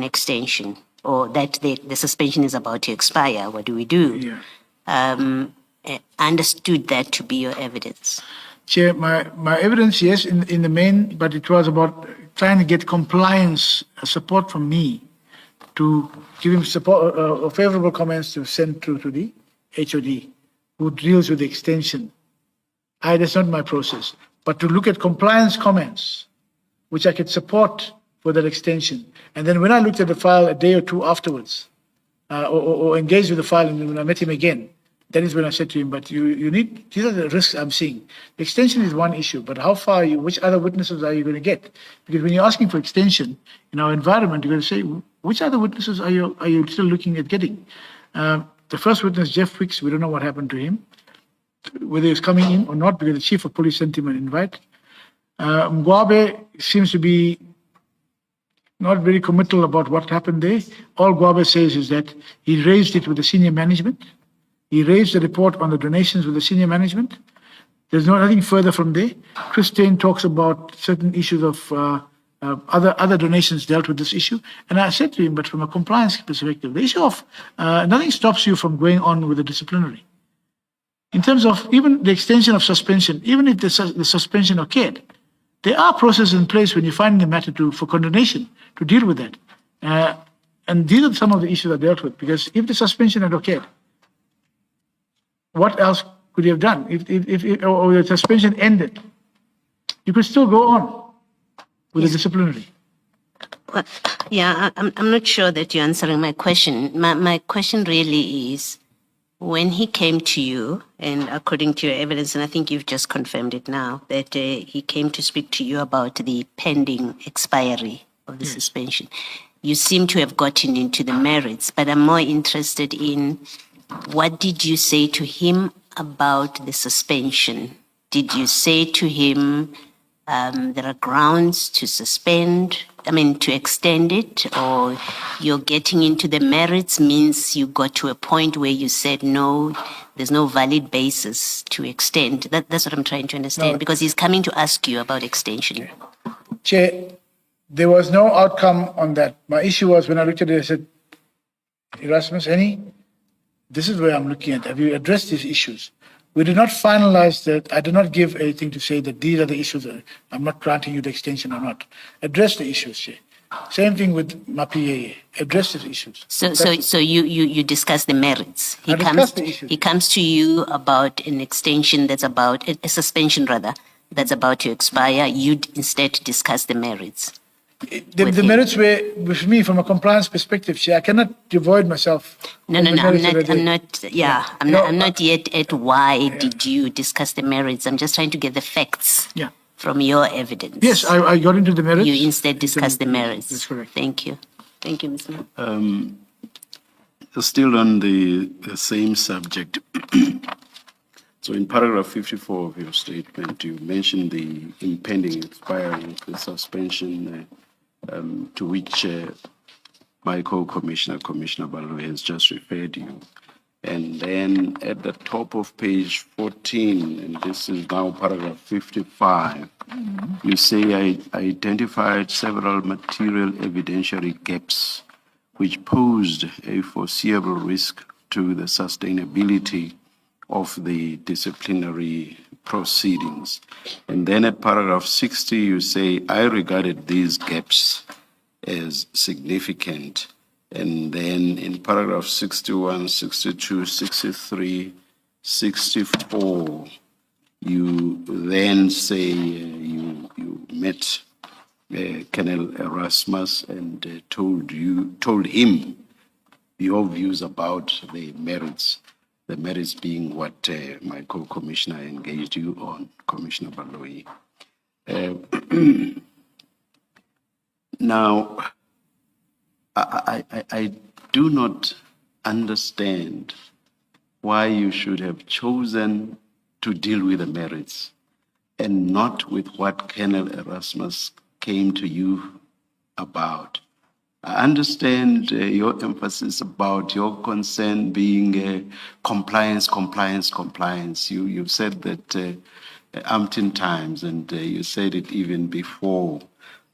extension, or that the suspension is about to expire. What do we do? Yeah. I understood that to be your evidence. Chair, my evidence, yes, in the main, but it was about trying to get compliance support from me to give him support or favorable comments to send through to the HOD, who deals with the extension. That's not my process. But to look at compliance comments, which I could support for that extension. And then when I looked at the file a day or two afterwards, or engaged with the file, and when I met him again, that is when I said to him, but you need, these are the risks I'm seeing. The extension is one issue, but how far which other witnesses are you going to get? Because when you're asking for extension in our environment, you're going to say, which other witnesses are you still looking at getting? The first witness, Jeff Wicks, we don't know what happened to him, whether he's coming in or not, because the Chief of Police sent him an invite. Mgwabe seems to be not very committal about what happened there. All Mgwabe says is that he raised it with the senior management. He raised the report on the donations with the senior management. There's nothing further from there. Christine talks about certain issues of other donations dealt with this issue. And I said to him, but from a compliance perspective, the issue of nothing stops you from going on with the disciplinary. In terms of even the extension of suspension, even if the suspension occurred, there are processes in place when you're finding a matter for condonation to deal with that. And these are some of the issues I dealt with, because if the suspension had occurred, what else could you have done? If the suspension ended, you could still go on with the disciplinary. Well, yeah, I'm not sure that you're answering my question. My question really is, when he came to you, and according to your evidence, and I think you've just confirmed it now, that he came to speak to you about the pending expiry of the suspension, you seem to have gotten into the merits, but I'm more interested in, what did you say to him about the suspension? Did you say to him there are grounds to to extend it, or you're getting into the merits means you got to a point where you said, no, there's no valid basis to extend? That's what I'm trying to understand, because he's coming to ask you about extension. Chair, there was no outcome on that. My issue was when I looked at it, I said, Erasmus, this is where I'm looking at. Have you addressed these issues? We did not finalize that. I did not give anything to say that these are the issues. I'm not granting you the extension or not. Address the issues, Chair. Same thing with MAPA. Address these issues. So you discuss the merits. I discussed the issues. He comes to you about an extension that's about, a suspension rather, that's about to expire. You'd instead discuss the merits. The merits were, with me, from a compliance perspective, Chair, I cannot devoid myself. No, I'm not yet at why did you discuss the merits. I'm just trying to get the facts from your evidence. Yes, I got into the merits. You instead discussed the merits. That's correct. Thank you. Thank you, Ms. Moore. Still on the same subject. So in paragraph 54 of your statement, you mentioned the impending expiry of the suspension to which my co-commissioner, Commissioner Balu, has just referred you. And then at the top of page 14, and this is now paragraph 55, you say, I identified several material evidentiary gaps which posed a foreseeable risk to the sustainability of the disciplinary proceedings. And then at paragraph 60, you say, I regarded these gaps as significant. And then in paragraph 61, 62, 63, 64, You then say you met Colonel Erasmus and told him your views about the merits being what my co-commissioner engaged you on, Commissioner Baloyi. Now, I do not understand why you should have chosen to deal with the merits and not with what Colonel Erasmus came to you about. I understand your emphasis about your concern being compliance. You've said that umpteen times, and you said it even before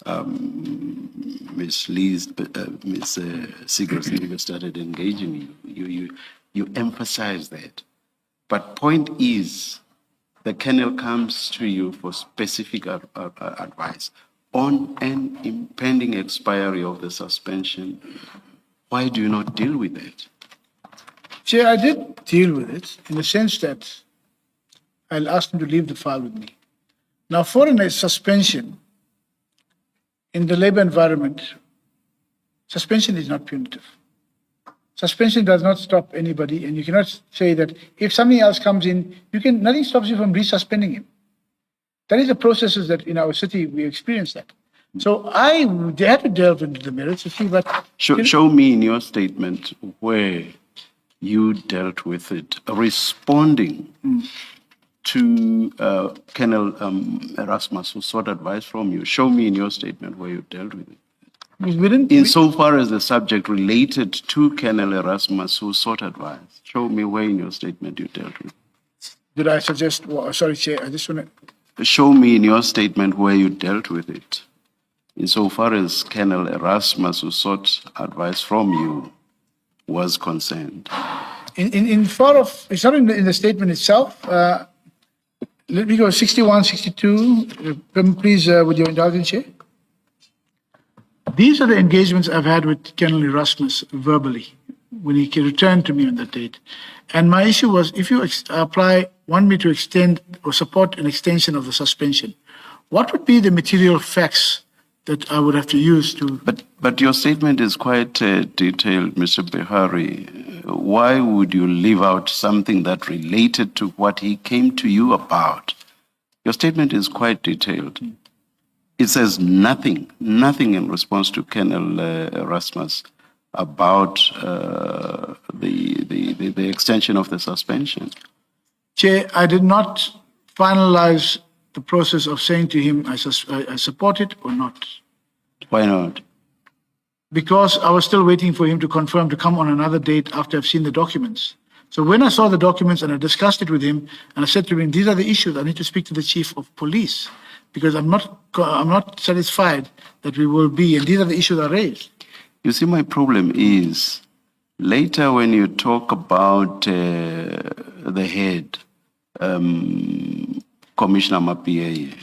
Ms. Sigurdsson started engaging you. You emphasize that. But point is, the Colonel comes to you for specific advice on an impending expiry of the suspension. Why do you not deal with that? Chair, I did deal with it in the sense that I'll ask him to leave the file with me. Now, for a suspension in the labor environment, suspension is not punitive. Suspension does not stop anybody, and you cannot say that if something else comes in, nothing stops you from resuspending him. That is the processes that in our city we experience that. So I had to delve into the merits to see what. Show me in your statement where you dealt with it, responding to Colonel Erasmus, who sought advice from you. Show me in your statement where you dealt with it. Insofar as the subject related to Colonel Erasmus, who sought advice, show me where in your statement you dealt with it. Did I suggest? Well, sorry, Chair. I just want to show me in your statement where you dealt with it. Insofar as Colonel Erasmus, who sought advice from you, was concerned. It's not in the statement itself. Let me go 61, 62. Please, with your indulgence, Chair. These are the engagements I've had with Colonel Erasmus verbally when he returned to me on that date. And my issue was, if you want me to extend or support an extension of the suspension, what would be the material facts that I would have to use to... But your statement is quite detailed, Mr. Behari. Why would you leave out something that related to what he came to you about? Your statement is quite detailed. It says nothing in response to Colonel Erasmus about the extension of the suspension. Chair, I did not finalize the process of saying to him I support it or not. Why not? Because I was still waiting for him to confirm to come on another date after I've seen the documents. So when I saw the documents and I discussed it with him, and I said to him, these are the issues, I need to speak to the chief of police, because I'm not satisfied that we will be, and these are the issues I raised. You see, my problem is, later when you talk about the head, Commissioner Mapie,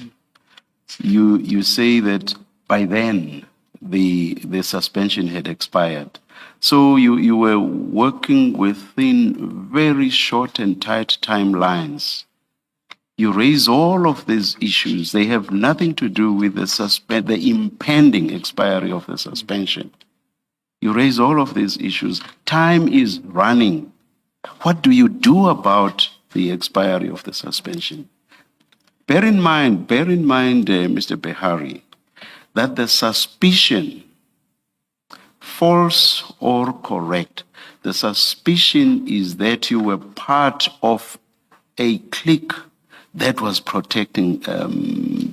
you say that by then the suspension had expired. So you were working within very short and tight timelines. You raise all of these issues. They have nothing to do with the impending expiry of the suspension. You raise all of these issues. Time is running. What do you do about the expiry of the suspension? Bear in mind, Mr. Behari, that the suspicion, false or correct, the suspicion is that you were part of a clique that was protecting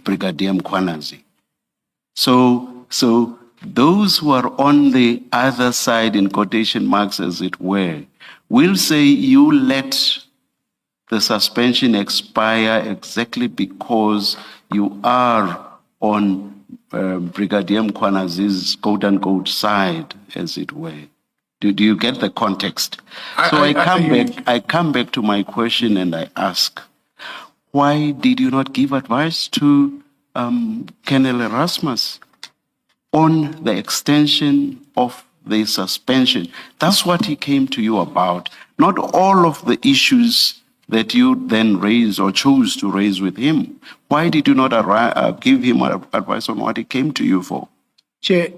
Brigadier Mkhwanazi. So those who are on the other side, in quotation marks as it were, will say you let the suspension expire exactly because you are on Brigadier Mkhwanazi's quote-unquote side, as it were. Do you get the context? I come back to my question and I ask, why did you not give advice to Colonel Erasmus on the extension of the suspension? That's what he came to you about, not all of the issues that you then raised or chose to raise with him? Why did you not give him advice on what he came to you for? Chair,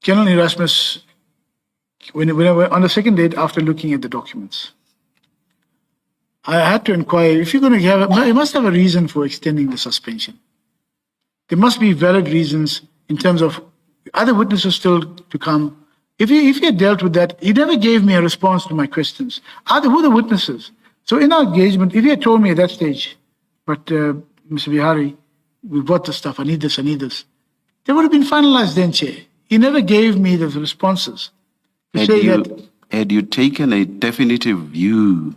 Colonel Erasmus, on the second date after looking at the documents, I had to inquire, if you're going to have, you must have a reason for extending the suspension. There must be valid reasons in terms of other witnesses still to come. If he had dealt with that, he never gave me a response to my questions. Who are the witnesses? So in our engagement, if he had told me at that stage, but Mr. Behari, we bought the stuff, I need this, they would have been finalized then, Chair. He never gave me the responses. Had you taken a definitive view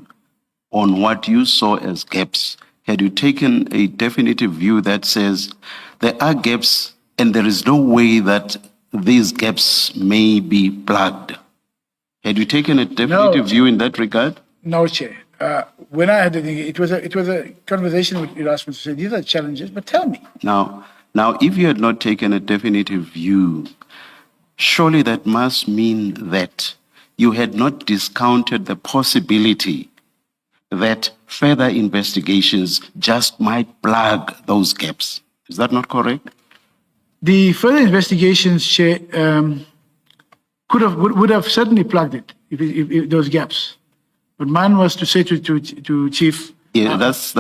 on what you saw as gaps? Had you taken a definitive view that says there are gaps and there is no way that these gaps may be plugged? Had you taken a definitive view in that regard? No, Chair. When I had it was a conversation with Erasmus to say, these are challenges, but tell me. Now, if you had not taken a definitive view, surely that must mean that you had not discounted the possibility that further investigations just might plug those gaps. Is that not correct? The further investigations, Chair, would have certainly plugged it if those gaps. But mine was to say to Chief. Yeah, that's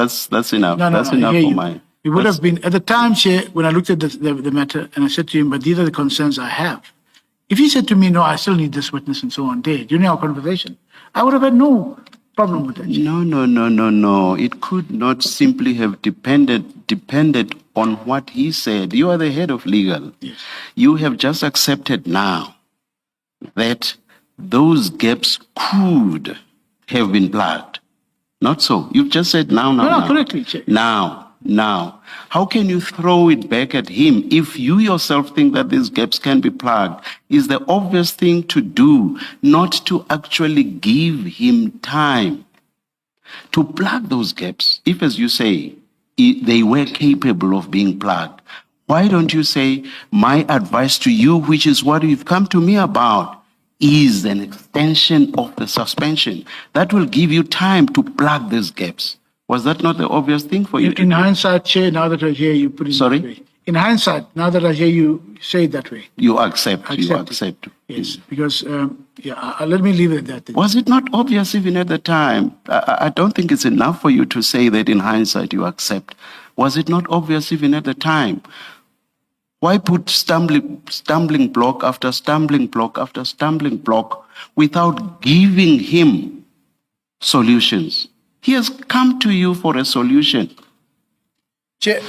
enough. No, that's enough for mine. It would have been at the time, Chair, when I looked at the matter, and I said to him, "But these are the concerns I have." If he said to me, "No, I still need this witness," and so on, during our conversation, I would have had no problem with that. No. It could not simply have depended on what he said. You are the head of legal. Yes. You have just accepted now that those gaps could have been plugged. Not so. You've just said now. No, correctly, Chair. Now. How can you throw it back at him if you yourself think that these gaps can be plugged? Is the obvious thing to do not to actually give him time to plug those gaps? If, as you say, they were capable of being plugged, why don't you say, my advice to you, which is what you've come to me about, is an extension of the suspension. That will give you time to plug these gaps. Was that not the obvious thing for you to do? In hindsight, Chair, now that I hear you put it Sorry? that way. In hindsight, now that I hear you say it that way. You accept. It. Yes, because, let me leave it at that. Was it not obvious even at the time? I don't think it's enough for you to say that in hindsight you accept. Was it not obvious even at the time? Why put stumbling block after stumbling block after stumbling block without giving him solutions? He has come to you for a solution. Chair,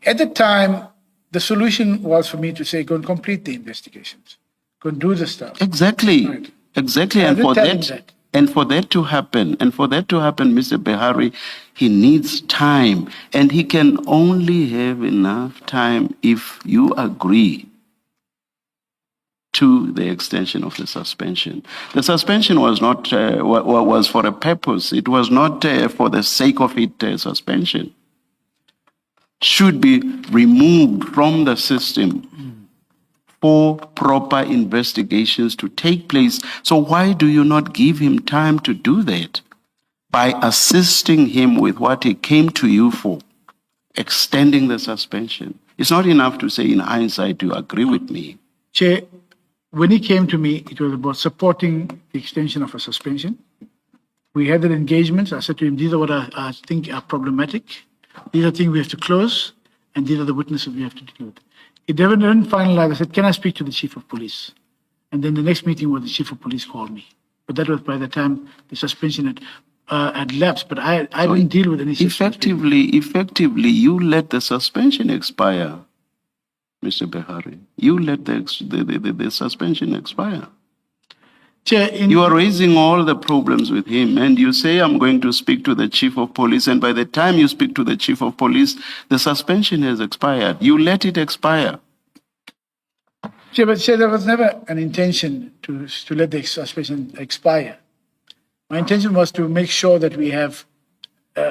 at the time, the solution was for me to say, go and complete the investigations. Go and do the stuff. Exactly. Right. Exactly. I And did for tell him that, that. and for that to happen, Mr. Behari, he needs time. And he can only have enough time if you agree to the extension of the suspension. The suspension was not was for a purpose. It was not for the sake of it. Suspension should be removed from the system for proper investigations to take place. So why do you not give him time to do that by assisting him with what he came to you for, extending the suspension? It's not enough to say in hindsight you agree with me. Chair, when he came to me, it was about supporting the extension of a suspension. We had that engagement. I said to him, these are what I think are problematic. These are things we have to close, and these are the witnesses we have to deal with. It never didn't finalize. I said, can I speak to the chief of police? And then the next meeting was the chief of police called me. But that was by the time the suspension had lapsed. But I didn't deal with any Effectively, you let the suspension expire, Mr. Behari. You let the suspension expire. Chair, You are raising all the problems with him, and you say, I'm going to speak to the chief of police, and by the time you speak to the chief of police, the suspension has expired. You let it expire. Chair, but Chair, there was never an intention to let the suspension expire. My intention was to make sure that we have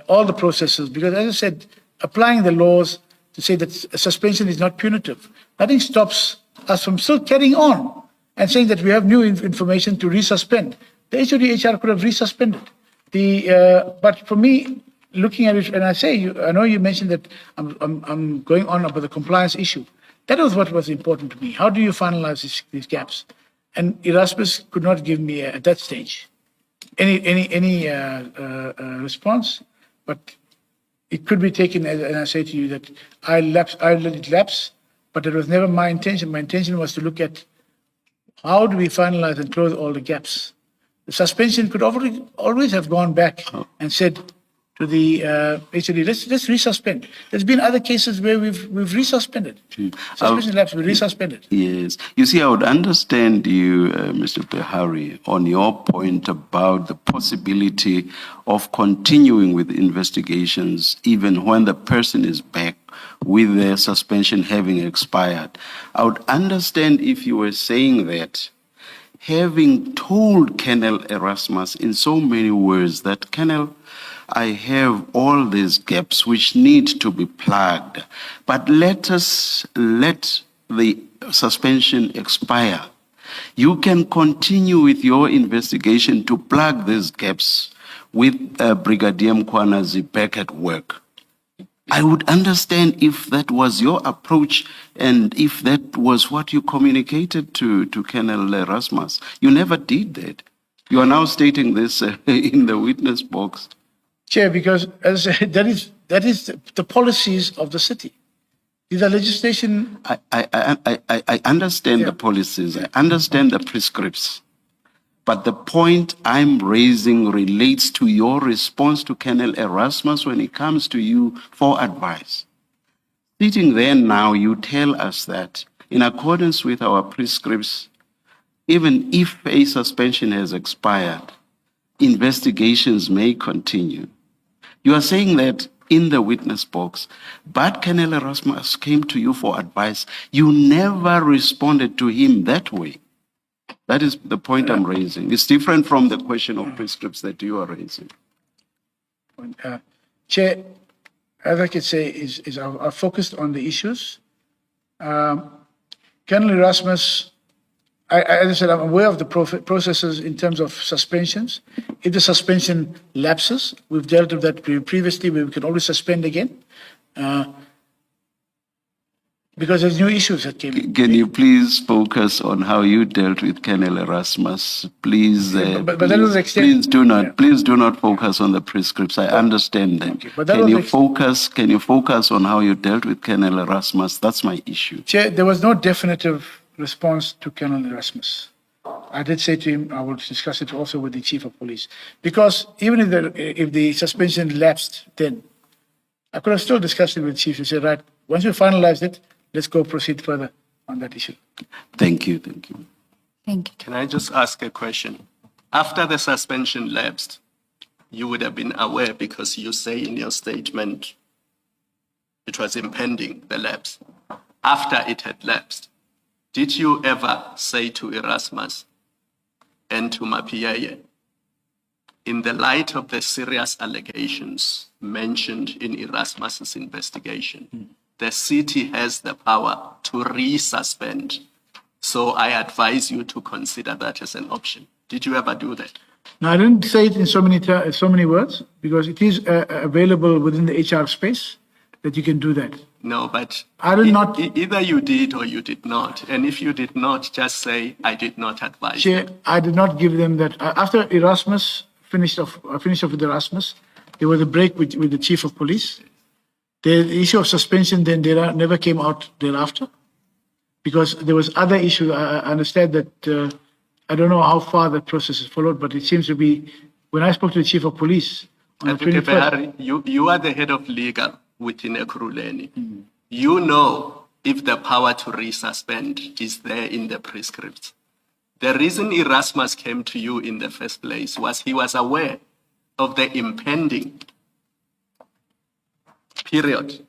all the processes, because as I said, applying the laws to say that a suspension is not punitive, nothing stops us from still carrying on and saying that we have new information to resuspend. The HOD HR could have resuspended. But for me, looking at it, and I know you mentioned that I'm going on about the compliance issue. That was what was important to me. How do you finalize these gaps? And Erasmus could not give me at that stage any response, but it could be taken as, and I say to you that I let it lapse, but it was never my intention. My intention was to look at how do we finalize and close all the gaps. The suspension could always have gone back and said to the HOD, let's resuspend. There's been other cases where we've resuspended. Suspension lapse, we resuspended. Yes. You see, I would understand you, Mr. Behari, on your point about the possibility of continuing with investigations even when the person is back with their suspension having expired. I would understand if you were saying that, having told Colonel Erasmus in so many words that, Colonel, I have all these gaps which need to be plugged, but let the suspension expire. You can continue with your investigation to plug these gaps with Brigadier Mkwanazi back at work. I would understand if that was your approach and if that was what you communicated to Colonel Erasmus. You never did that. You are now stating this in the witness box. Chair, because as I said, that is the policies of the city. These are legislation. I understand the policies. I understand the prescripts. But the point I'm raising relates to your response to Colonel Erasmus when it comes to you for advice. Sitting there now, you tell us that in accordance with our prescripts, even if a suspension has expired, investigations may continue. You are saying that in the witness box, but Colonel Erasmus came to you for advice. You never responded to him that way. That is the point I'm raising. It's different from the question of prescripts that you are raising. Chair, as I could say, is I focused on the issues. Colonel Erasmus, as I said, I'm aware of the processes in terms of suspensions. If the suspension lapses, we've dealt with that previously, we can always suspend again. Because there's new issues that came in. Can you please focus on how you dealt with Colonel Erasmus? Please, but that was please do not focus on the prescripts. I understand that. Okay, but Can you focus on how you dealt with Colonel Erasmus? That's my issue. Chair, there was no definitive response to Colonel Erasmus. I did say to him, I will discuss it also with the Chief of Police. Because even if the suspension lapsed then, I could have still discussed it with the Chief and said, right, once we finalize it, let's go proceed further on that issue. Thank you. Thank you. Thank you. Can I just ask a question? After the suspension lapsed, you would have been aware because you say in your statement it was impending, the lapse. After it had lapsed, did you ever say to Erasmus and to Mapiaye, in the light of the serious allegations mentioned in Erasmus's investigation, the city has the power to resuspend. So I advise you to consider that as an option. Did you ever do that? Now, I didn't say it in so many words because it is available within the HR space that you can do that. No, but I did not. Either you did or you did not. And if you did not, just say, I did not advise Chair, you. I did not give them that. After Erasmus finished off with Erasmus, there was a break with the Chief of Police. The issue of suspension then never came out thereafter because there was other issue. I understand that I don't know how far that process is followed, but it seems to be when I spoke to the Chief of Police on the 21st. Behari, you are the head of legal within Ekurhuleni. You know if the power to resuspend is there in the prescripts. The reason Erasmus came to you in the first place was he was aware of the impending period.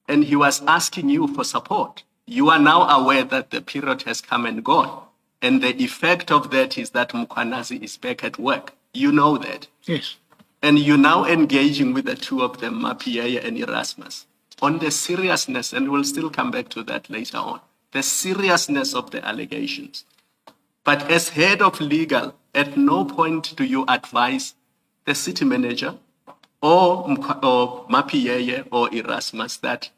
And he was asking you for support. You are now aware that the period has come and gone. And the effect of that is that Mkwanazi is back at work. You know that. Yes. And you're now engaging with the two of them, Mapiaye and Erasmus, on the seriousness, and we'll still come back to that later on, the seriousness of the allegations. But as head of legal, at no point do you advise the city manager or Mapiyeye or Erasmus that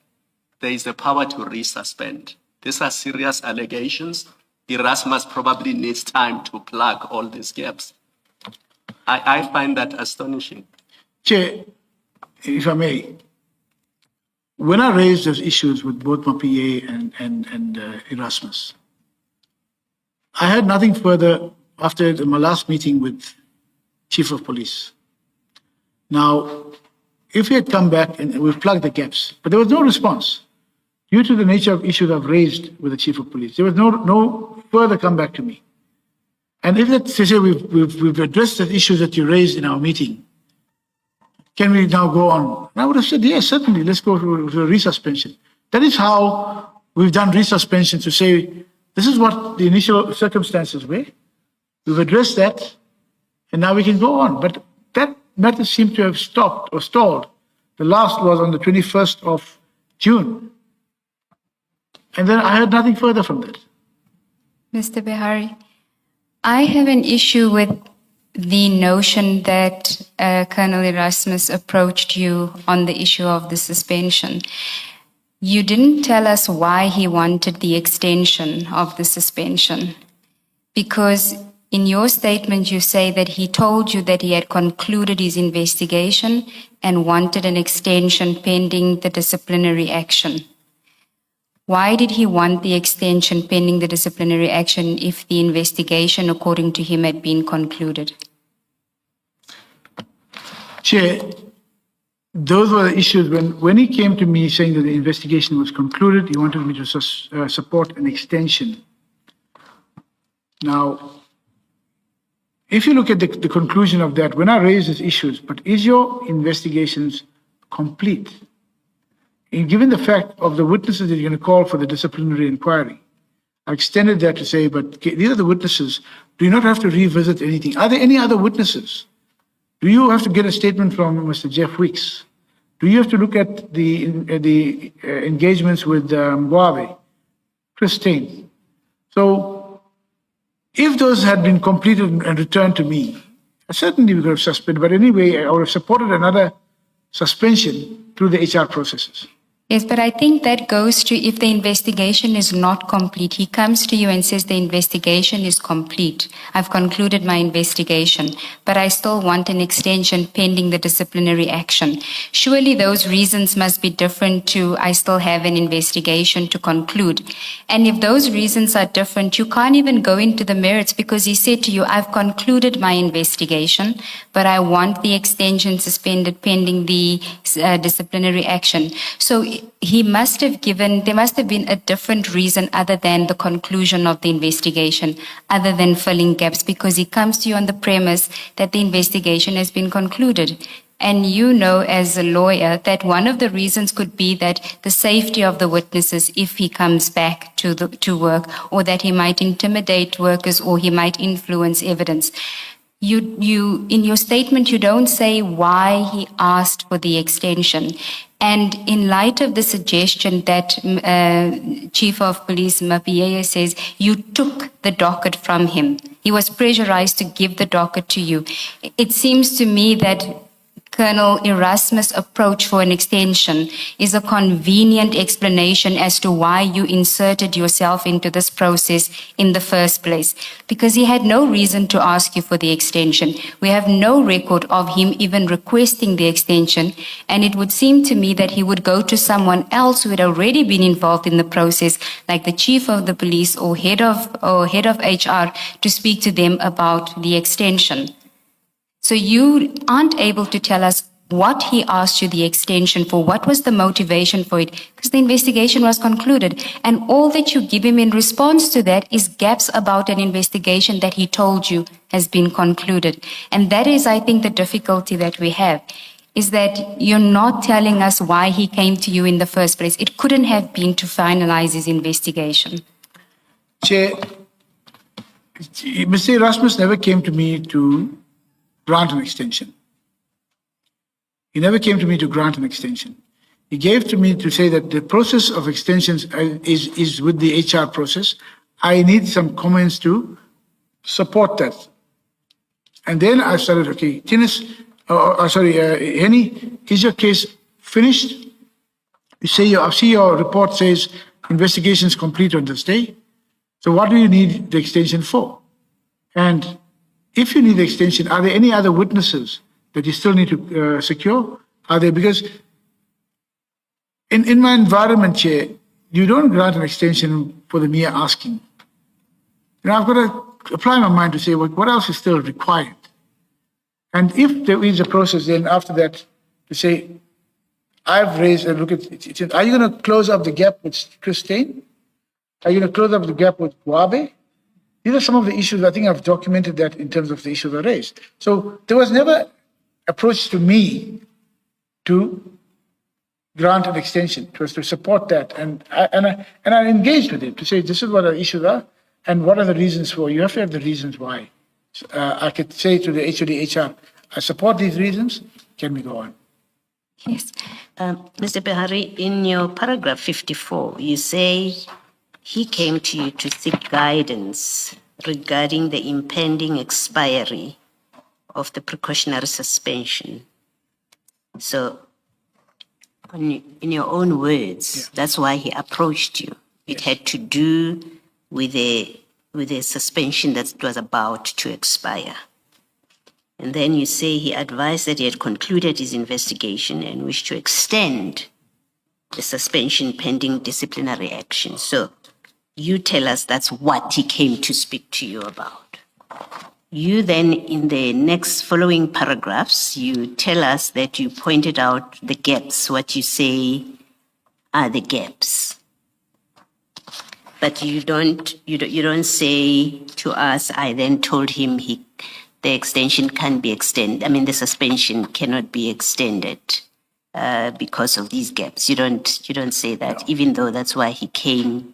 there is a power to resuspend. These are serious allegations. Erasmus probably needs time to plug all these gaps. I find that astonishing. Chair, if I may, when I raised those issues with both Mapie and Erasmus, I had nothing further after my last meeting with Chief of Police. Now, if he had come back and we've plugged the gaps, but there was no response due to the nature of issues I've raised with the Chief of Police. There was no further comeback to me. And if let's say we've addressed the issues that you raised in our meeting, can we now go on? And I would have said, yes, certainly, let's go to a resuspension. That is how we've done resuspension, to say, this is what the initial circumstances were. We've addressed that, and now we can go on. But that matter seemed to have stopped or stalled. The last was on the 21st of June. And then I heard nothing further from that. Mr. Behari, I have an issue with the notion that Colonel Erasmus approached you on the issue of the suspension. You didn't tell us why he wanted the extension of the suspension, because in your statement you say that he told you that he had concluded his investigation and wanted an extension pending the disciplinary action. Why did he want the extension pending the disciplinary action if the investigation, according to him, had been concluded? Chair, those were the issues when he came to me saying that the investigation was concluded, he wanted me to support an extension. Now, if you look at the conclusion of that, when I raised these issues, but is your investigations complete? And given the fact of the witnesses that you're going to call for the disciplinary inquiry, I extended that to say, but these are the witnesses. Do you not have to revisit anything? Are there any other witnesses? Do you have to get a statement from Mr. Jeff Weeks? Do you have to look at the engagements with Mwabe, Christine? So if those had been completed and returned to me, certainly we could have suspended, but anyway, I would have supported another suspension through the HR processes. Yes, but I think that goes to if the investigation is not complete. He comes to you and says the investigation is complete. I've concluded my investigation, but I still want an extension pending the disciplinary action. Surely those reasons must be different to I still have an investigation to conclude. And if those reasons are different, you can't even go into the merits because he said to you, I've concluded my investigation, but I want the extension suspended pending the disciplinary action. So there must have been a different reason other than the conclusion of the investigation, other than filling gaps, because he comes to you on the premise that the investigation has been concluded. And you know as a lawyer that one of the reasons could be that the safety of the witnesses if he comes back to work, or that he might intimidate workers or he might influence evidence. You in your statement, you don't say why he asked for the extension. And in light of the suggestion that Chief of Police Mapiyeye says you took the docket from him, he was pressurized to give the docket to you. It seems to me that Colonel Erasmus' approach for an extension is a convenient explanation as to why you inserted yourself into this process in the first place, because he had no reason to ask you for the extension. We have no record of him even requesting the extension, and it would seem to me that he would go to someone else who had already been involved in the process, like the chief of the police or head of HR, to speak to them about the extension. So you aren't able to tell us what he asked you the extension for, what was the motivation for it, because the investigation was concluded. And all that you give him in response to that is gaps about an investigation that he told you has been concluded. And that is, I think, the difficulty that we have, is that you're not telling us why he came to you in the first place. It couldn't have been to finalize his investigation. Chair, Mr. Erasmus never came to me to grant an extension. He never came to me to grant an extension. He gave to me to say that the process of extensions is with the HR process. I need some comments to support that. And then I started, okay, Tinus, Henny, is your case finished? You say I see your report says investigation is complete on this day. So what do you need the extension for? And if you need the extension, are there any other witnesses that you still need to secure? Are there, because in my environment, Chair, you don't grant an extension for the mere asking. I've got to apply my mind to say, well, what else is still required? And if there is a process, then after that, to say, I've raised, and look at it, are you going to close up the gap with Christine? Are you going to close up the gap with Guabe? These are some of the issues. I think I've documented that in terms of the issues I raised. So there was never approach to me to grant an extension. It was to support that. And I engaged with it to say, this is what our issues are and what are the reasons for. You have to have the reasons why. I could say to the HOD HR, I support these reasons. Can we go on? Yes. Mr. Behari, in your paragraph 54, you say he came to you to seek guidance regarding the impending expiry of the precautionary suspension. So, in your own words, that's why he approached you. It had to do with a suspension that was about to expire. And then you say he advised that he had concluded his investigation and wished to extend the suspension pending disciplinary action. So you tell us that's what he came to speak to you about. You then, in the next following paragraphs, you tell us that you pointed out the gaps, what you say are the gaps. But you don't say to us, I then told him the extension can be extended. I mean, the suspension cannot be extended because of these gaps. You don't say that, no. Even though that's why he came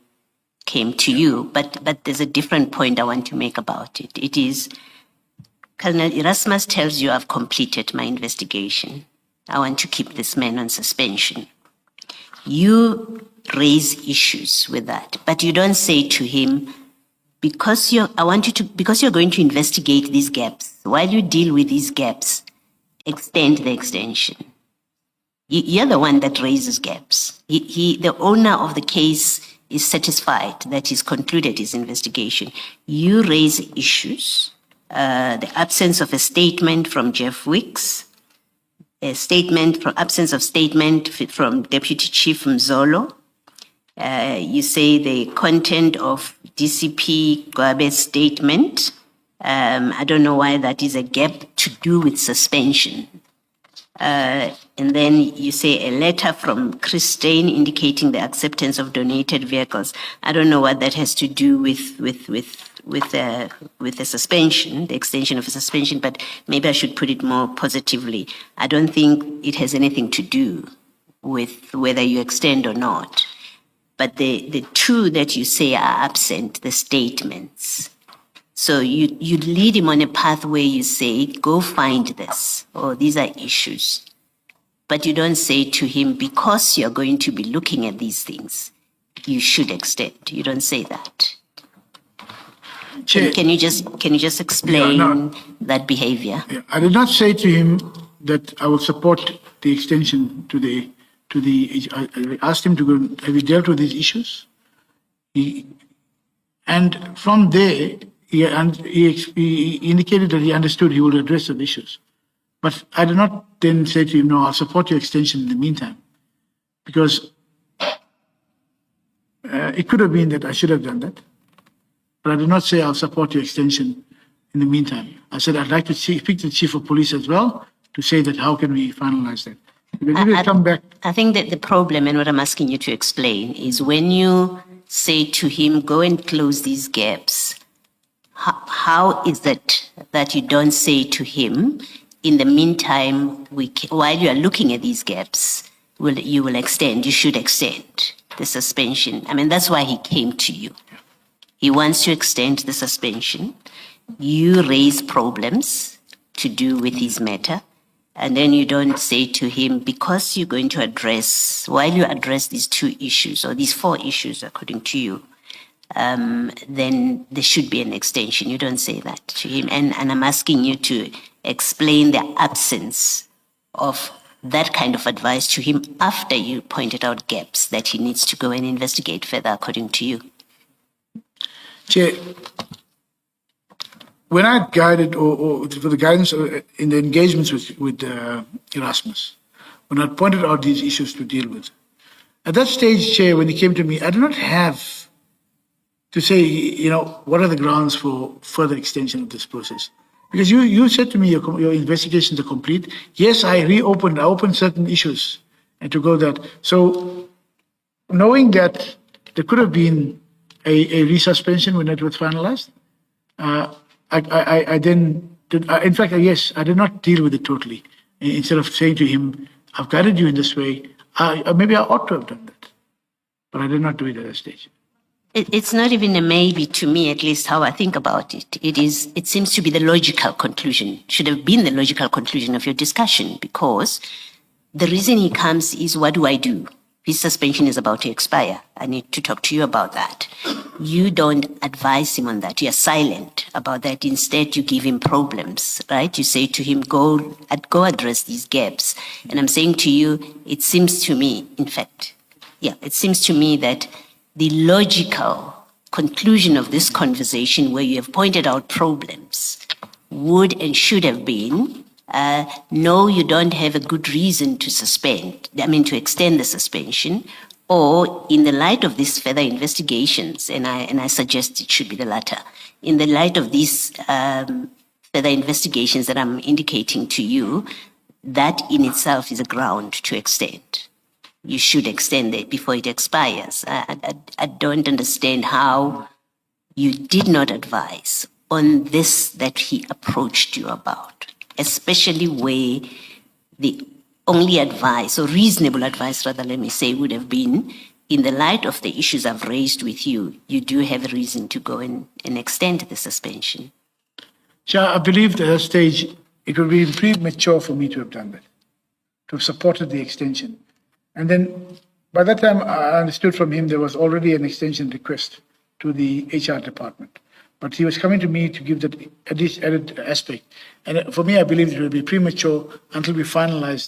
to you. But there's a different point I want to make about it. It is, Colonel Erasmus tells you, I've completed my investigation. I want to keep this man on suspension. You raise issues with that, but you don't say to him, because you're going to investigate these gaps, while you deal with these gaps, extend the extension. You're the one that raises gaps. The owner of the case is satisfied that he's concluded his investigation. You raise issues, the absence of a statement from Jeff Wicks, absence of statement from Deputy Chief Mzolo. You say the content of DCP Gwabe's statement. I don't know why that is a gap to do with suspension. And then you say a letter from Christine indicating the acceptance of donated vehicles. I don't know what that has to do with the suspension, the extension of a suspension, but maybe I should put it more positively. I don't think it has anything to do with whether you extend or not. But the two that you say are absent, the statements. So you lead him on a path where you say, go find this, or these are issues. But you don't say to him, because you're going to be looking at these things, you should extend. You don't say that. Can you just explain that behavior? I did not say to him that I will support the extension to the. I asked him to go. Have you dealt with these issues? And from there, he indicated that he understood he will address the issues. But I did not then say to him, no, I'll support your extension in the meantime, because it could have been that I should have done that. But I did not say I'll support your extension in the meantime. I said I'd like to speak to the Chief of Police as well to say that how can we finalize that. I think that the problem, and what I'm asking you to explain, is when you say to him, go and close these gaps, how is it that you don't say to him, in the meantime, while you are looking at these gaps, you should extend the suspension? I mean, that's why he came to you. He wants to extend the suspension. You raise problems to do with his matter. And then you don't say to him, because you're going to address, while you address these two issues, or these four issues according to you, then there should be an extension. You don't say that to him. And I'm asking you to explain the absence of that kind of advice to him after you pointed out gaps that he needs to go and investigate further, according to you. Chair, when I guided or for the guidance in the engagements with Erasmus, when I pointed out these issues to deal with, at that stage, Chair, when he came to me, I did not have to say, what are the grounds for further extension of this process? Because you said to me your investigations are complete. Yes, I opened certain issues and to go that. So knowing that there could have been a resuspension when it was finalized, I then did, in fact, yes, I did not deal with it totally. Instead of saying to him, I've guided you in this way, maybe I ought to have done that. But I did not do it at that stage. It's not even a maybe to me, at least how I think about it. It seems to be the logical conclusion, should have been the logical conclusion of your discussion, because the reason he comes is, what do I do? His suspension is about to expire. I need to talk to you about that. You don't advise him on that. You're silent about that. Instead, you give him problems, right? You say to him, go address these gaps. And I'm saying to you, it seems to me, in fact, it seems to me that the logical conclusion of this conversation, where you have pointed out problems, would and should have been, no, you don't have a good reason to to extend the suspension, or in the light of these further investigations, and I suggest it should be the latter, in the light of these further investigations that I'm indicating to you, that in itself is a ground to extend. You should extend it before it expires. I don't understand how you did not advise on this that he approached you about, especially where the only advice, or reasonable advice rather, let me say, would have been, in the light of the issues I've raised with you, you do have a reason to go and extend the suspension. Chair, I believe at that stage it would be premature for me to have done that, to have supported the extension. And then by that time, I understood from him there was already an extension request to the HR department. But he was coming to me to give that added aspect. And for me, I believe it will be premature until we finalize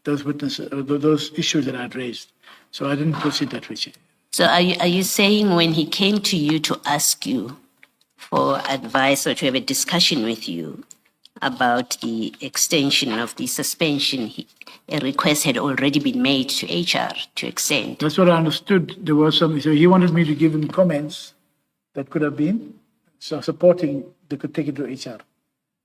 those issues that I had raised. So I didn't proceed that way. So are you saying when he came to you to ask you for advice or to have a discussion with you about the extension of the suspension, a request had already been made to HR to extend? That's what I understood. There was some, so he wanted me to give him comments that could have been supporting, they could take it to HR.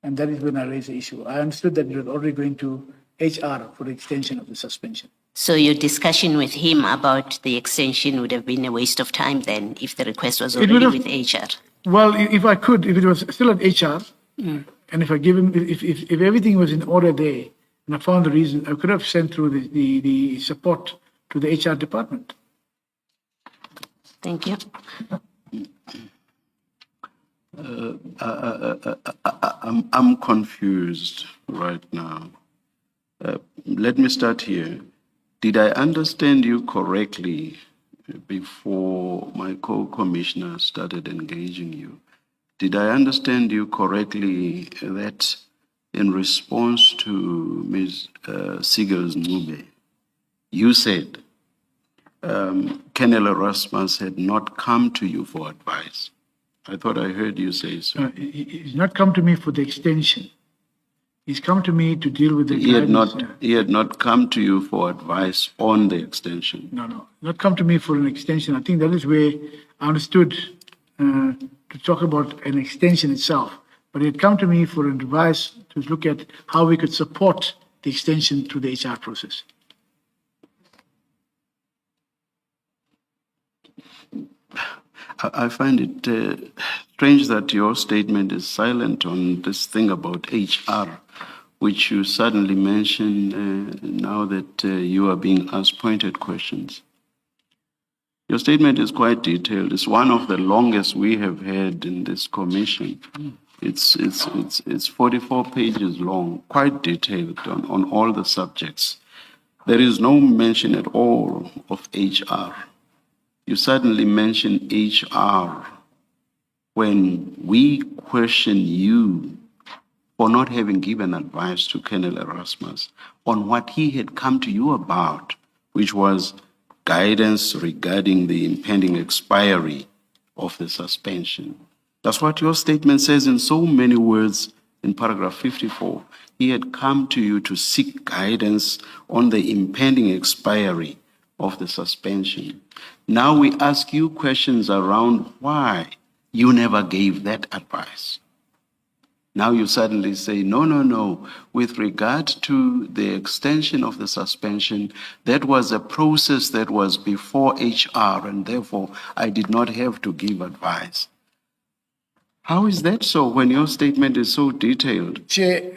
And that is when I raised the issue. I understood that it was already going to HR for the extension of the suspension. So your discussion with him about the extension would have been a waste of time then, if the request was already with HR? Well, if I could, if it was still at HR, and if I give him, if everything was in order there, and I found the reason, I could have sent through the support to the HR department. Thank you. I'm confused right now. Let me start here. Did I understand you correctly before my co-commissioner started engaging you? Did I understand you correctly that in response to Ms. Sigels Nube, you said Colonel Erasmus had not come to you for advice? I thought I heard you say so. He's not come to me for the extension. He's come to me to deal with the guidance. He had not come to you for advice on the extension. No. Not come to me for an extension. I think that is where I understood to talk about an extension itself. But he had come to me for advice to look at how we could support the extension through the HR process. I find it strange that your statement is silent on this thing about HR, which you suddenly mention now that you are being asked pointed questions. Your statement is quite detailed. It's one of the longest we have had in this commission. It's 44 pages long, quite detailed on all the subjects. There is no mention at all of HR. you suddenly mention HR when we question you for not having given advice to Colonel Erasmus on what he had come to you about, which was guidance regarding the impending expiry of the suspension. That's what your statement says in so many words in paragraph 54. He had come to you to seek guidance on the impending expiry of the suspension. Now we ask you questions around why you never gave that advice. Now you suddenly say, no. With regard to the extension of the suspension, that was a process that was before HR, and therefore I did not have to give advice. How is that so when your statement is so detailed? Chair,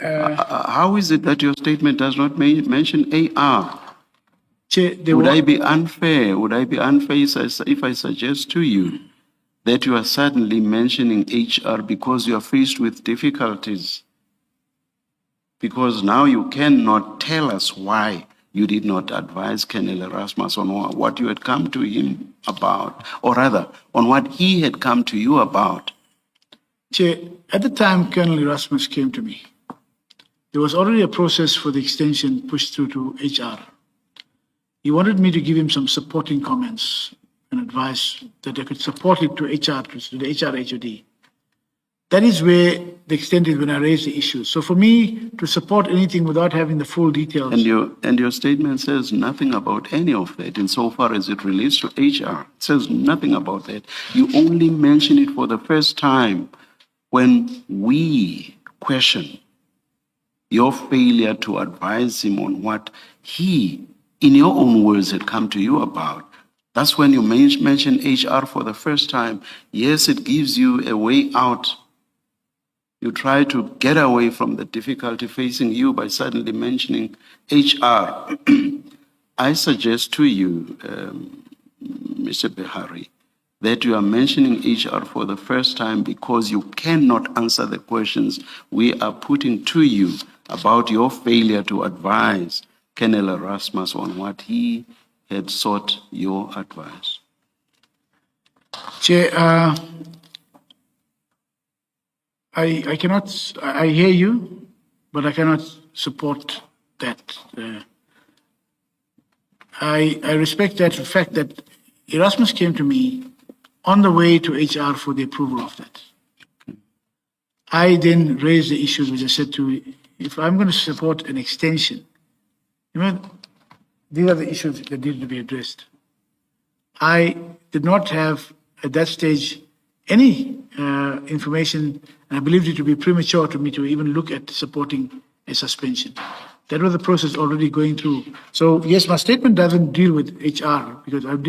How is it that your statement does not mention AR? Chair, Would I be unfair? Would I be unfair if I suggest to you that you are suddenly mentioning HR because you are faced with difficulties? Because now you cannot tell us why you did not advise Colonel Erasmus on what you had come to him about, or rather, on what he had come to you about. Chair, at the time Colonel Erasmus came to me, there was already a process for the extension pushed through to HR. He wanted me to give him some supporting comments and advice that I could support it to HR, to the HR HOD. That is where the extent is when I raised the issue. So for me to support anything without having the full details. And your statement says nothing about any of that insofar as it relates to HR. It says nothing about that. You only mention it for the first time when we question your failure to advise him on what he, in your own words, had come to you about. That's when you mention HR for the first time. Yes, it gives you a way out. You try to get away from the difficulty facing you by suddenly mentioning HR. I suggest to you, Mr. Behari, that you are mentioning HR for the first time because you cannot answer the questions we are putting to you about your failure to advise Colonel Erasmus on what he had sought your advice. Chair, I cannot, I hear you, but I cannot support that. I respect that fact that Erasmus came to me on the way to HR for the approval of that. I then raised the issues which I said to, if I'm going to support an extension, these are the issues that need to be addressed. I did not have at that stage any information, and I believed it to be premature to me to even look at supporting a suspension. That was the process already going through. So yes, my statement doesn't deal with HR because I've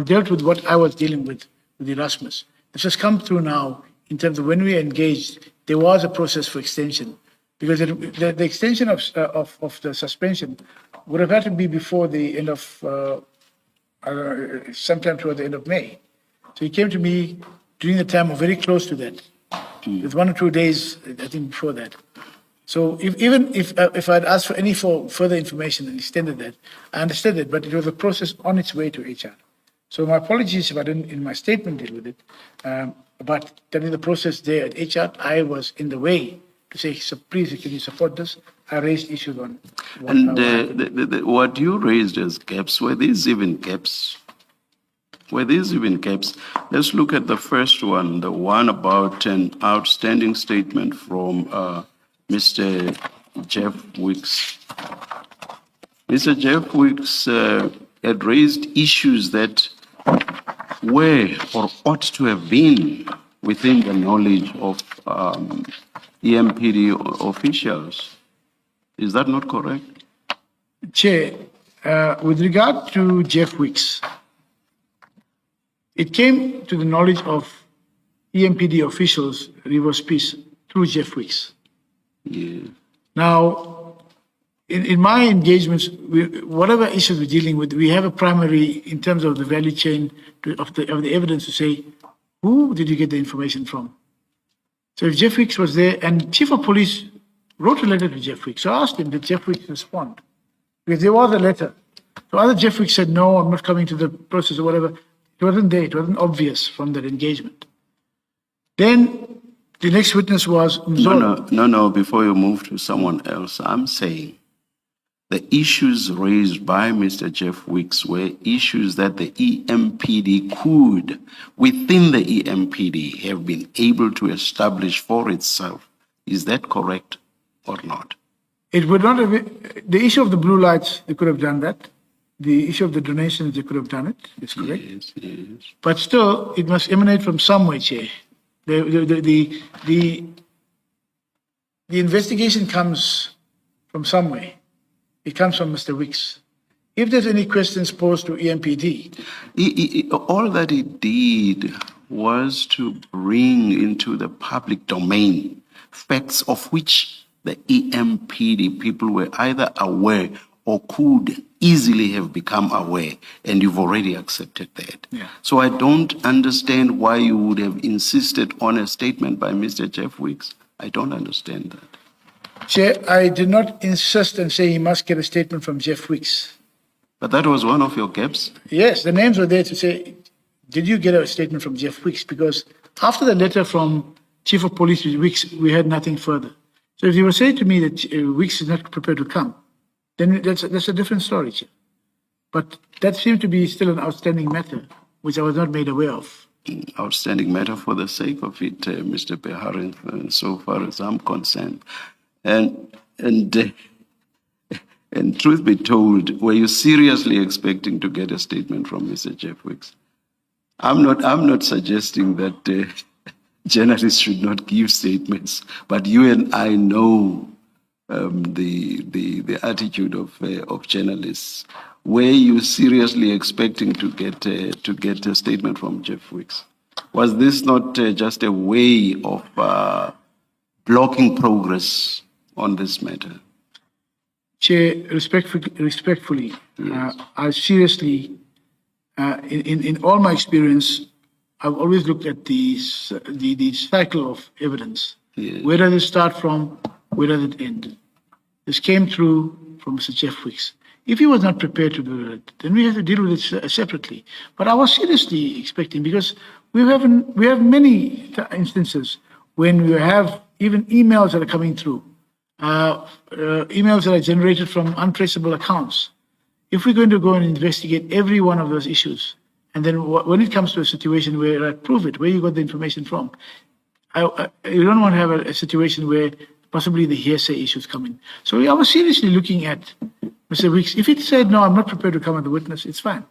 dealt with what I was dealing with Erasmus. This has come through now in terms of when we engaged, there was a process for extension because the extension of the suspension would have had to be before the end of, sometime toward the end of May. So he came to me during the time or very close to that, with 1 or 2 days, I think, before that. So even if I'd asked for any further information and extended that, I understood it, but it was a process on its way to HR. So my apologies if I didn't, in my statement, deal with it. But that is the process there at HR. I was in the way to say, so please, can you support this? I raised issues on what. And what you raised as gaps, were these even gaps? Let's look at the first one, the one about an outstanding statement from Mr. Jeff Wicks. Mr. Jeff Wicks had raised issues that were or ought to have been within the knowledge of EMPD officials. Is that not correct? Chair, with regard to Jeff Wicks, it came to the knowledge of EMPD officials, Rivers Peace, through Jeff Wicks. Yeah. Now, in my engagements, whatever issues we're dealing with, we have a primary, in terms of the value chain of the evidence, to say, who did you get the information from? So if Jeff Wicks was there, and Chief of Police wrote a letter to Jeff Wicks, so I asked him, did Jeff Wicks respond? Because there was a letter. So either Jeff Wicks said, no, I'm not coming to the process or whatever. He wasn't there. It wasn't obvious from that engagement. Then the next witness was Mzolo. No. Before you move to someone else, I'm saying the issues raised by Mr. Jeff Weeks were issues that the EMPD could, within the EMPD, have been able to establish for itself. Is that correct or not? It would not have been, the issue of the blue lights, they could have done that. The issue of the donations, they could have done it. It's correct. Yes. But still, it must emanate from somewhere, Chair. The investigation comes from somewhere. It comes from Mr. Weeks. If there's any questions posed to EMPD, All that he did was to bring into the public domain facts of which the EMPD people were either aware or could easily have become aware, and you've already accepted that. Yeah. So I don't understand why you would have insisted on a statement by Mr. Jeff Weeks. I don't understand that. Chair, I did not insist and say he must get a statement from Jeff Weeks. But that was one of your gaps. Yes, the names were there to say, did you get a statement from Jeff Weeks? Because after the letter from Chief of Police Weeks, we had nothing further. So if you were saying to me that Weeks is not prepared to come, then that's a different story, Chair. But that seemed to be still an outstanding matter, which I was not made aware of. Outstanding matter for the sake of it, Mr. Behari, so far as I'm concerned. And truth be told, were you seriously expecting to get a statement from Mr. Jeff Weeks? I'm not suggesting that journalists should not give statements, but you and I know the attitude of journalists. Were you seriously expecting to get a statement from Jeff Weeks? Was this not just a way of blocking progress on this matter? Chair, respectfully, Yes. I seriously, in all my experience, I've always looked at the cycle of evidence. Yes. Where does it start from? Where does it end? This came through from Mr. Jeff Weeks. If he was not prepared to do that, then we have to deal with it separately. But I was seriously expecting, because we have many instances when we have even emails that are coming through, emails that are generated from untraceable accounts. If we're going to go and investigate every one of those issues, and then when it comes to a situation where I prove it, where you got the information from, you don't want to have a situation where possibly the hearsay issues come in. So I was seriously looking at Mr. Weeks. If he said, no, I'm not prepared to come as a witness, it's fine.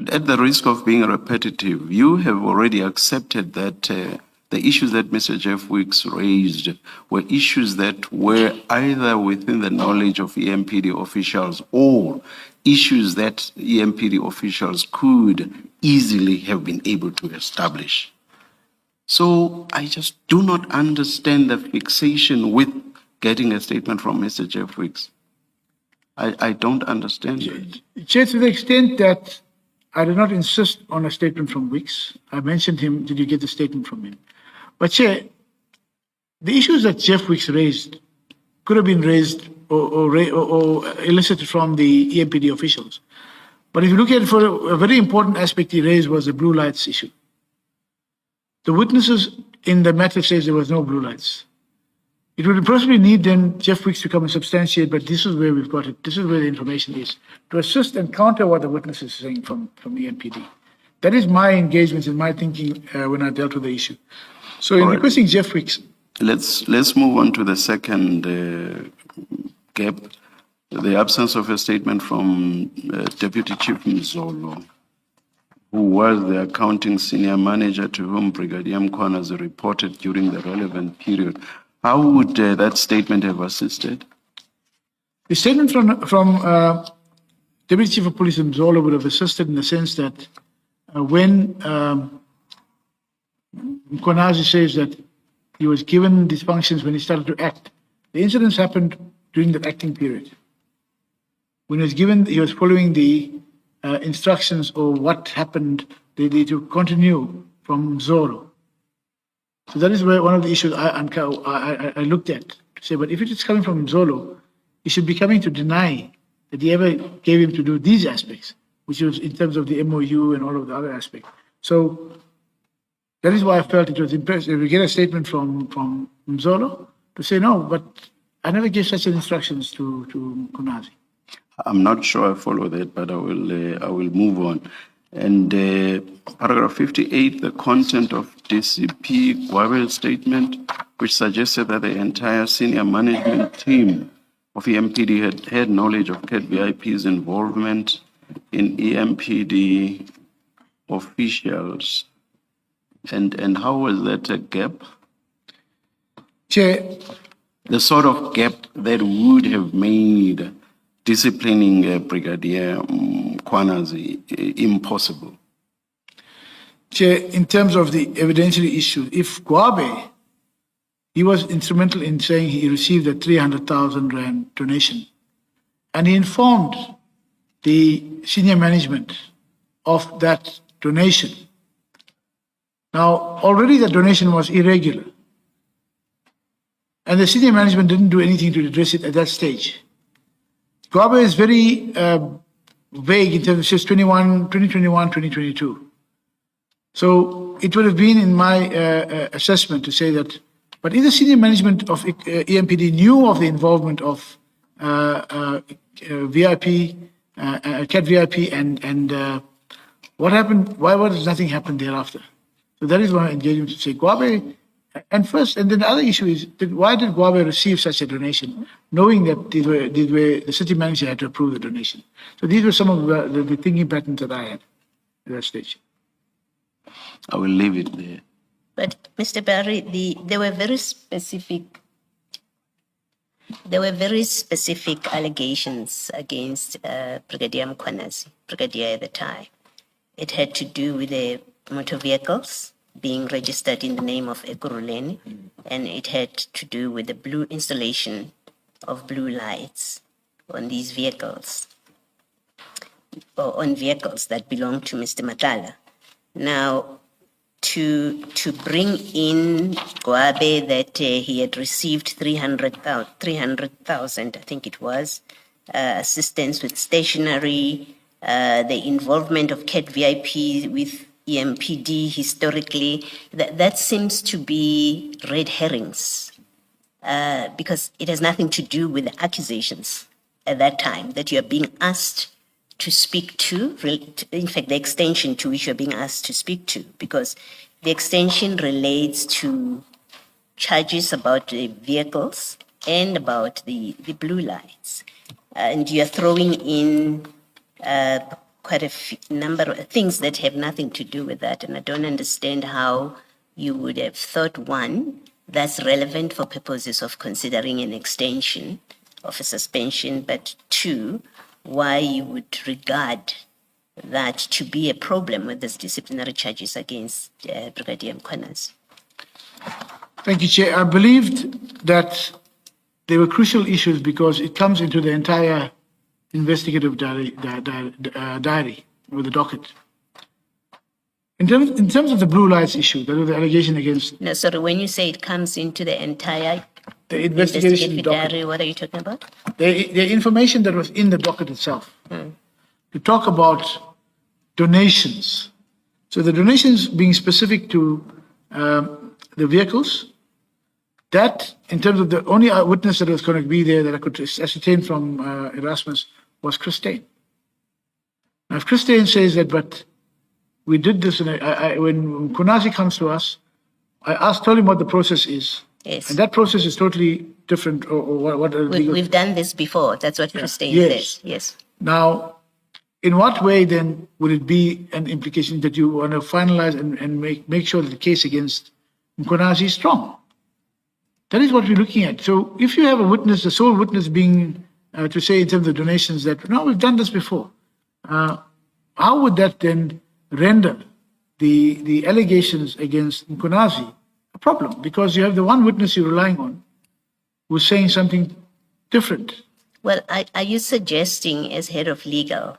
At the risk of being repetitive, you have already accepted that the issues that Mr. Jeff Weeks raised were issues that were either within the knowledge of EMPD officials or issues that EMPD officials could easily have been able to establish. So I just do not understand the fixation with getting a statement from Mr. Jeff Weeks. I don't understand it. Chair, to the extent that I did not insist on a statement from Weeks, I mentioned him, did you get the statement from him? But Chair, the issues that Jeff Weeks raised could have been raised or elicited from the EMPD officials. But if you look at it, for a very important aspect he raised was the blue lights issue. The witnesses in the matter says there was no blue lights. It would possibly need then Jeff Weeks to come and substantiate, but this is where we've got it. This is where the information is, to assist and counter what the witness is saying from EMPD. That is my engagement and my thinking when I dealt with the issue. So in requesting Jeff Weeks. Let's move on to the second gap, the absence of a statement from Deputy Chief Mzolo, who was the accounting senior manager to whom Brigadier Mkhwanazi reported during the relevant period. How would that statement have assisted? The statement from Deputy Chief of Police Mzolo would have assisted in the sense that when Mkhwanazi says that he was given these functions when he started to act, the incidents happened during the acting period. When he was given, he was following the instructions or what happened, they to continue from Mzolo. So that is where one of the issues I looked at to say, but if it is coming from Mzolo, he should be coming to deny that he ever gave him to do these aspects which was in terms of the MOU and all of the other aspects. So that is why I felt it was impressive. We get a statement from Mzolo to say, no, but I never gave such instructions to Mkunazi. I'm not sure I follow that, but I will move on. And paragraph 58, the content of DCP Gwabe's statement, which suggested that the entire senior management team of EMPD had knowledge of CAT VIP's involvement in EMPD officials. And how was that a gap? Chair, The sort of gap that would have made disciplining Brigadier Mkhwanazi impossible. Chair, in terms of the evidentiary issue, if Gwabe, he was instrumental in saying he received a 300,000 rand donation, and he informed the senior management of that donation. Now, already the donation was irregular, and the senior management didn't do anything to address it at that stage. Gwabe is very vague in terms of just 2021, 2022. So it would have been in my assessment to say that, but if the senior management of EMPD knew of the involvement of VIP, CAT VIP, and what happened, why was nothing happened thereafter? So that is my engagement to say, Gwabe, and then the other issue is, why did Gwabe receive such a donation, knowing that the city manager had to approve the donation? So these were some of the thinking patterns that I had at that stage. I will leave it there. But Mr. Behari, there were very specific allegations against Brigadier Mkhwanazi, Brigadier at the time. It had to do with the motor vehicles being registered in the name of Ekurhuleni, and it had to do with the blue installation of blue lights on these vehicles, or on vehicles that belong to Mr. Madlanga. Now, to bring in Gwabe that he had received 300,000, I think it was, assistance with stationery, the involvement of CAT VIP with EMPD historically, that seems to be red herrings, because it has nothing to do with the accusations at that time that you are being asked to speak to, in fact, the extension to which you're being asked to speak to, because the extension relates to charges about the vehicles and about the blue lights. And you're throwing in quite a number of things that have nothing to do with that. And I don't understand how you would have thought, one, that's relevant for purposes of considering an extension of a suspension, but two, why you would regard that to be a problem with these disciplinary charges against Brigadier Mkhwanazi. Thank you, Chair. I believed that they were crucial issues because it comes into the entire investigative diary or the docket. In terms of the blue lights issue, that was the allegation against... No, sorry, when you say it comes into the entire the investigation investigative docket, diary, what are you talking about? the information that was in the docket itself, to talk about donations. So the donations being specific to the vehicles, that in terms of the only witness that was going to be there that I could ascertain from Erasmus was Christine. Now if Christine says that, but we did this, and when Mkhwanazi comes to us, told him what the process is. Yes. And that process is totally different. Or what We've done this before. That's what Christine says. Yes. Now, in what way then would it be an implication that you want to finalize and make sure that the case against Mkhwanazi is strong? That is what we're looking at. So if you have a witness, the sole witness being to say in terms of donations that, no, we've done this before, how would that then render the allegations against Mkhwanazi a problem? Because you have the one witness you're relying on who's saying something different. Well, are you suggesting as head of legal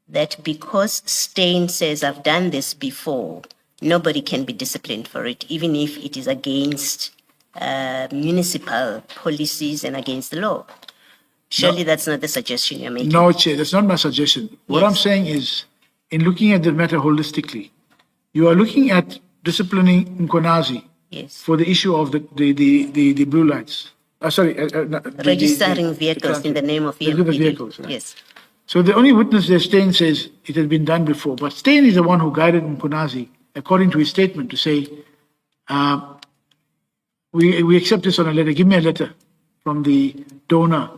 that because Steyn says I've done this before, nobody can be disciplined for it, even if it is against municipal policies and against the law? Surely that's not the suggestion you're making. No, Chair, that's not my suggestion. What I'm saying is in looking at the matter holistically. You are looking at disciplining Mkonazi Yes. for the issue of the blue lights. Registering vehicles in the name of the EMPD. vehicles. Right? Yes. So the only witness there, Stein, says it has been done before. But Stein is the one who guided Mkonazi, according to his statement, to say, we accept this on a letter. Give me a letter from the donor.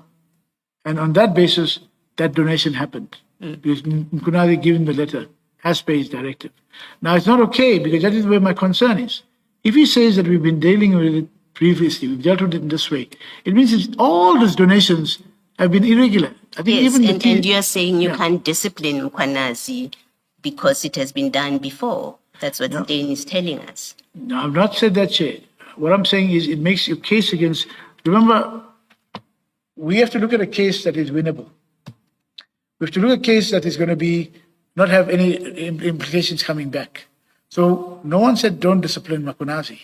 And on that basis, that donation happened. Because Mkonazi, given the letter, has paid his directive. Now, it's not okay, because that is where my concern is. If he says that we've been dealing with it previously, we've dealt with it in this way, it means that all these donations have been irregular. I think Yes, even and you're saying you Yeah. can't discipline Mkwanazi because it has been done before. That's what Stein is telling us. No, I've not said that, Chair. What I'm saying is it makes your case against. Remember, we have to look at a case that is winnable. We have to look at a case that is going to be not have any implications coming back. So no one said don't discipline Mkonazi.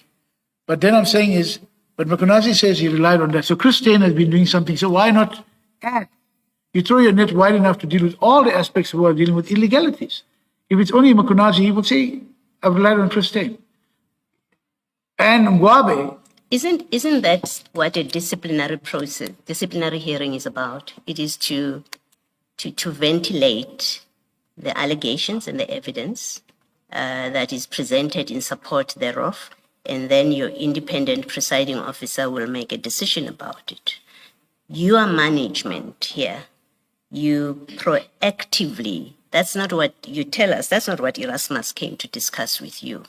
But then I'm saying is, but Mkonazi says he relied on that. So Chris Stein has been doing something. So why not add? You throw your net wide enough to deal with all the aspects who are dealing with illegalities. If it's only Mkonazi, he will say, I've relied on Chris Stein. And Mwabe, Isn't that what a disciplinary hearing is about? It is to ventilate the allegations and the evidence that is presented in support thereof, and then your independent presiding officer will make a decision about it. Your management here, you proactively, that's not what you tell us, that's not what Erasmus came to discuss with you,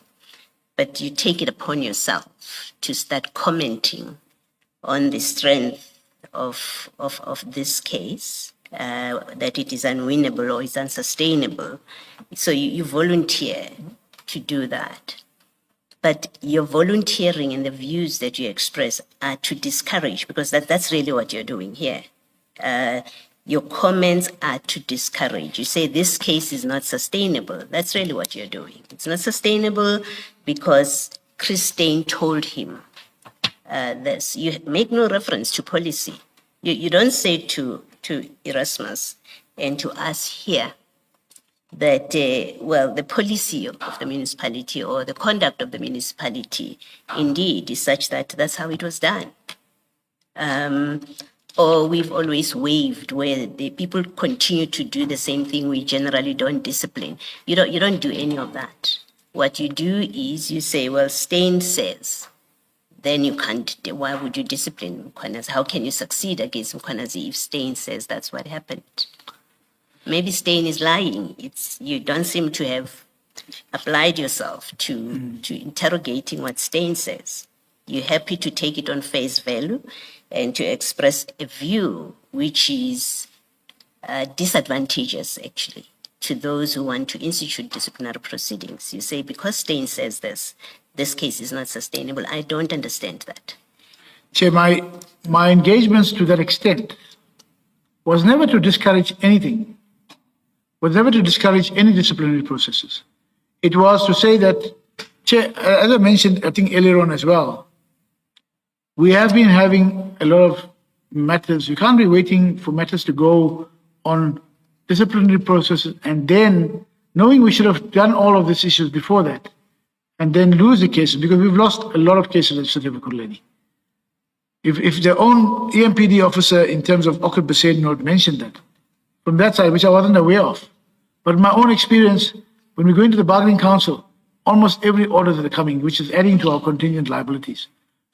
but you take it upon yourself to start commenting on the strength of this case, that it is unwinnable or it's unsustainable. So you volunteer to do that. But your volunteering and the views that you express are to discourage, because that's really what you're doing here. Your comments are to discourage. You say this case is not sustainable. That's really what you're doing. It's not sustainable because Chris Stein told him this. You make no reference to policy. You don't say to Erasmus and to us here that, the policy of the municipality or the conduct of the municipality indeed is such that that's how it was done. Or we've always waived where the people continue to do the same thing. We generally don't discipline. You don't do any of that. What you do is you say, well, Stein says, then you can't, why would you discipline Mkwanazi? How can you succeed against Mkwanazi if Stein says that's what happened? Maybe Stein is lying. You don't seem to have applied yourself to interrogating what Stein says. You're happy to take it on face value and to express a view which is disadvantageous, actually, to those who want to institute disciplinary proceedings. You say, because Stein says this case is not sustainable. I don't understand that. Chair, my engagements to that extent was never to discourage anything, was never to discourage any disciplinary processes. It was to say that, Chair, as I mentioned, I think earlier on as well, we have been having a lot of matters. You can't be waiting for matters to go on disciplinary processes and then knowing we should have done all of these issues before that and then lose the cases, because we've lost a lot of cases at Certificate Lady. If their own EMPD officer in terms of Okut Basin note mentioned that, from that side, which I wasn't aware of, but in my own experience, when we go into the bargaining council, almost every order that are coming, which is adding to our contingent liabilities.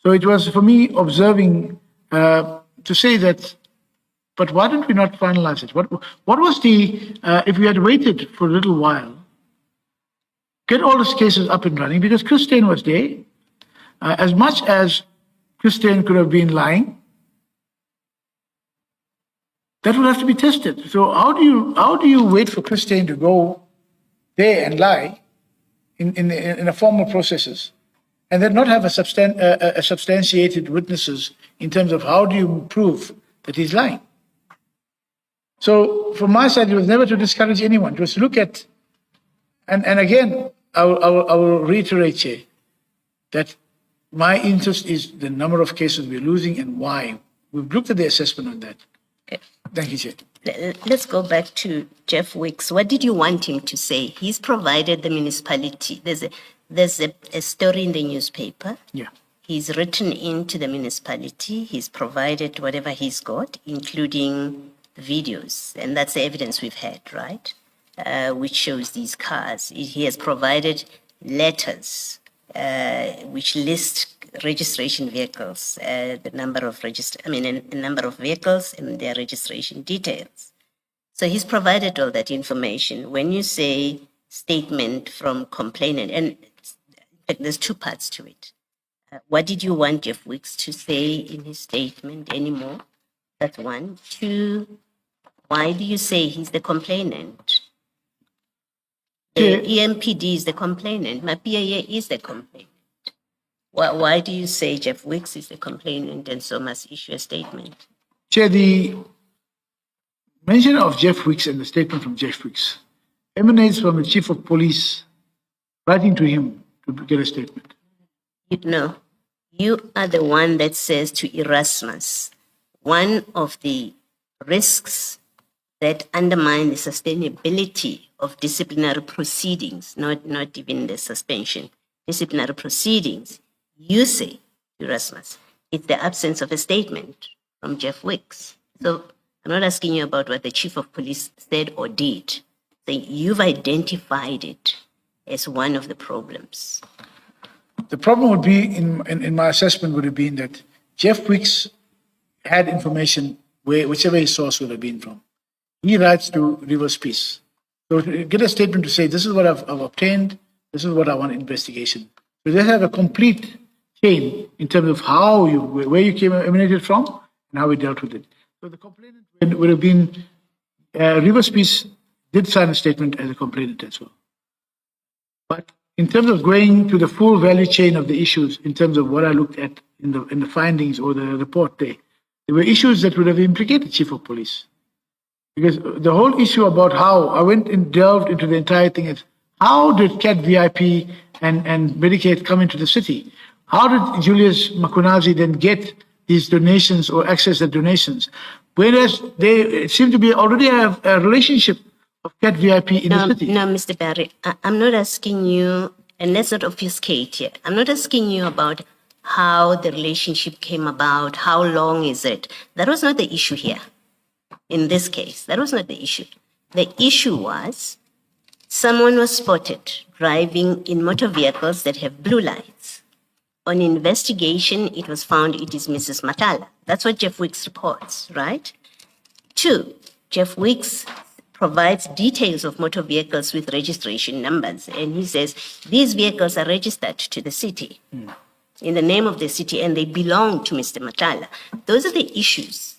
So it was for me observing to say that, but why don't we not finalize it? What was if we had waited for a little while, get all these cases up and running, because Chris Stein was there. As much as Chris Stein could have been lying, that would have to be tested. So how do you wait for Chris Stein to go there and lie in a formal processes, and then not have a substantiated witnesses in terms of how do you prove that he's lying? So from my side, it was never to discourage anyone. It was to look at, and again, I will reiterate here that my interest is the number of cases we're losing and why. We've looked at the assessment on that. Okay. Thank you, Chair. let's go back to Jeff Wicks. What did you want him to say? He's provided the municipality. There's a story in the newspaper. Yeah. He's written into the municipality. He's provided whatever he's got, including videos. And that's the evidence we've had, right? Which shows these cars. He has provided letters which list registration vehicles, the number of a number of vehicles and their registration details. So he's provided all that information. When you say statement from complainant, and in fact, there's two parts to it. What did you want Jeff Wicks to say in his statement anymore? That's one. Two, why do you say he's the complainant? The EMPD is the complainant. My PAA is the complainant. Why do you say Jeff Wicks is the complainant and so must issue a statement? Chair, the mention of Jeff Wicks and the statement from Jeff Wicks emanates from the Chief of Police writing to him to get a statement. No, you are the one that says to Erasmus, one of the risks that undermine the sustainability of disciplinary proceedings, not even the suspension, disciplinary proceedings, you say, Erasmus, it's the absence of a statement from Jeff Wicks. So I'm not asking you about what the Chief of Police said or did. So you've identified it as one of the problems. The problem would be, in my assessment, would have been that Jeff Wicks had information whichever his source would have been from. He writes to Rivers Peace. So to get a statement to say, this is what I've obtained, this is what I want investigation. So they have a complete chain in terms of where you emanated from and how we dealt with it. So the complainant would have been, Rivers Peace did sign a statement as a complainant as well. But in terms of going to the full value chain of the issues, in terms of what I looked at in the findings or the report there were issues that would have implicated Chief of Police. Because the whole issue about how I went and delved into the entire thing is, how did CAT VIP and Medicaid come into the city? How did Julius Makunazi then get these donations or access the donations? Whereas they seem to be already have a relationship of CAT VIP in the city. No, Mr. Barry, I'm not asking you, and let's not obfuscate here. I'm not asking you about how the relationship came about, how long is it. That was not the issue here. In this case, that was not the issue. The issue was someone was spotted driving in motor vehicles that have blue lights. On investigation, it was found it is Mrs. Matala. That's what Jeff Wicks reports, right? Two, Jeff Wicks provides details of motor vehicles with registration numbers. And he says, these vehicles are registered to the city, in the name of the city, and they belong to Mr. Matala. Those are the issues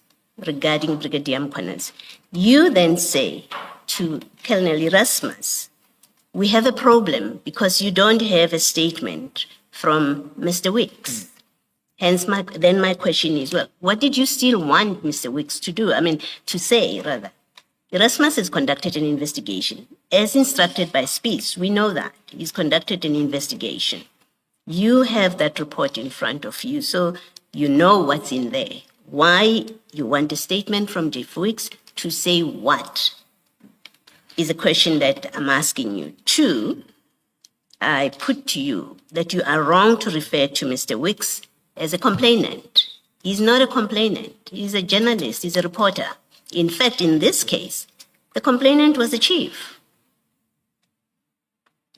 regarding Brigadier Mkhwanazi. You then say to Colonel Erasmus, we have a problem because you don't have a statement from Mr. Wicks. Hence, my question is, well, what did you still want Mr. Wicks to do? To say, rather. Erasmus has conducted an investigation. As instructed by Spies, we know that. He's conducted an investigation. You have that report in front of you, so you know what's in there. Why you want a statement from Jeff Wicks to say what is a question that I'm asking you. Two, I put to you that you are wrong to refer to Mr. Wicks as a complainant. He's not a complainant. He's a journalist. He's a reporter. In fact, in this case, the complainant was the chief.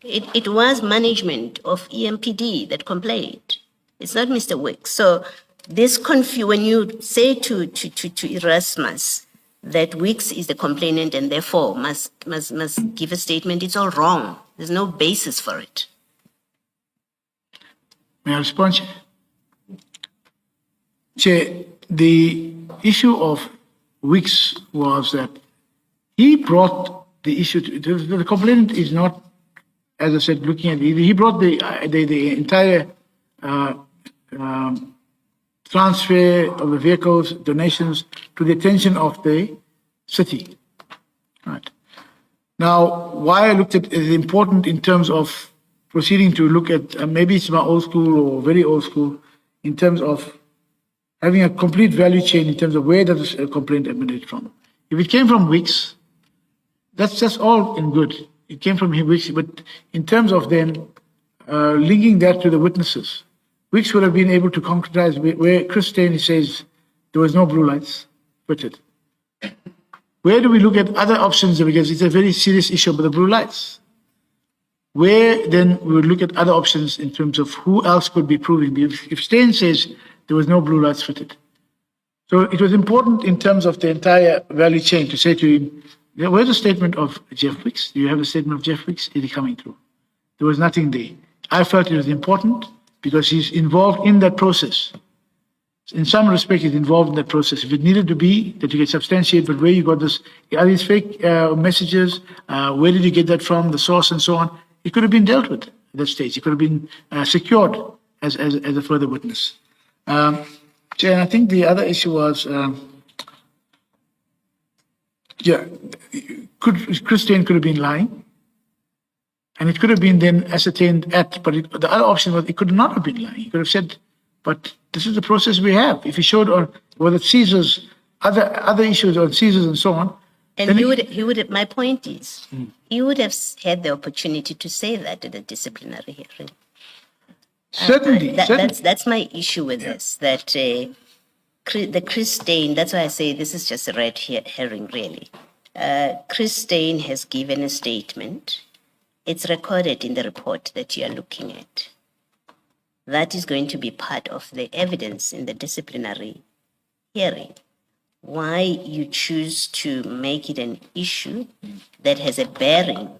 It was management of EMPD that complained. It's not Mr. Wicks. So this when you say to Erasmus that Wicks is the complainant and therefore must give a statement, it's all wrong. There's no basis for it. May I respond? Chair, the issue of Wicks was that he brought the issue to the complainant is not, as I said, looking at he brought the entire transfer of the vehicles, donations to the attention of the city. Right. Now, why I looked at it is important in terms of proceeding to look at, maybe it's my old school or very old school, in terms of having a complete value chain in terms of where does a complaint emanate from. If it came from Wicks, that's all in good. It came from Wicks, but in terms of then linking that to the witnesses, Wicks would have been able to concretize where Chris Steyn says there was no blue lights fitted. Where do we look at other options? Because it's a very serious issue about the blue lights. Where then we would look at other options in terms of who else could be proving. If Steyn says there was no blue lights fitted. So it was important in terms of the entire value chain to say to him, where's the statement of Jeff Wicks? Do you have a statement of Jeff Wicks? Is it coming through? There was nothing there. I felt it was important because he's involved in that process. In some respect, he's involved in that process. If it needed to be, that you can substantiate, but where you got this, are these fake messages? Where did you get that from? The source and so on. It could have been dealt with at that stage. It could have been secured as a further witness. Chair, and I think the other issue was, Chris Steyn could have been lying, and it could have been then ascertained but the other option was it could not have been lying. He could have said, but this is the process we have. If he showed on whether it seizures, other issues on seizures and so on. And he would. My point is, he would have had the opportunity to say that at the disciplinary hearing. Certainly. That's my issue with this. That the Chris Steyn. That's why I say this is just a red herring, really. Chris Steyn has given a statement. It's recorded in the report that you are looking at. That is going to be part of the evidence in the disciplinary hearing. Why you choose to make it an issue that has a bearing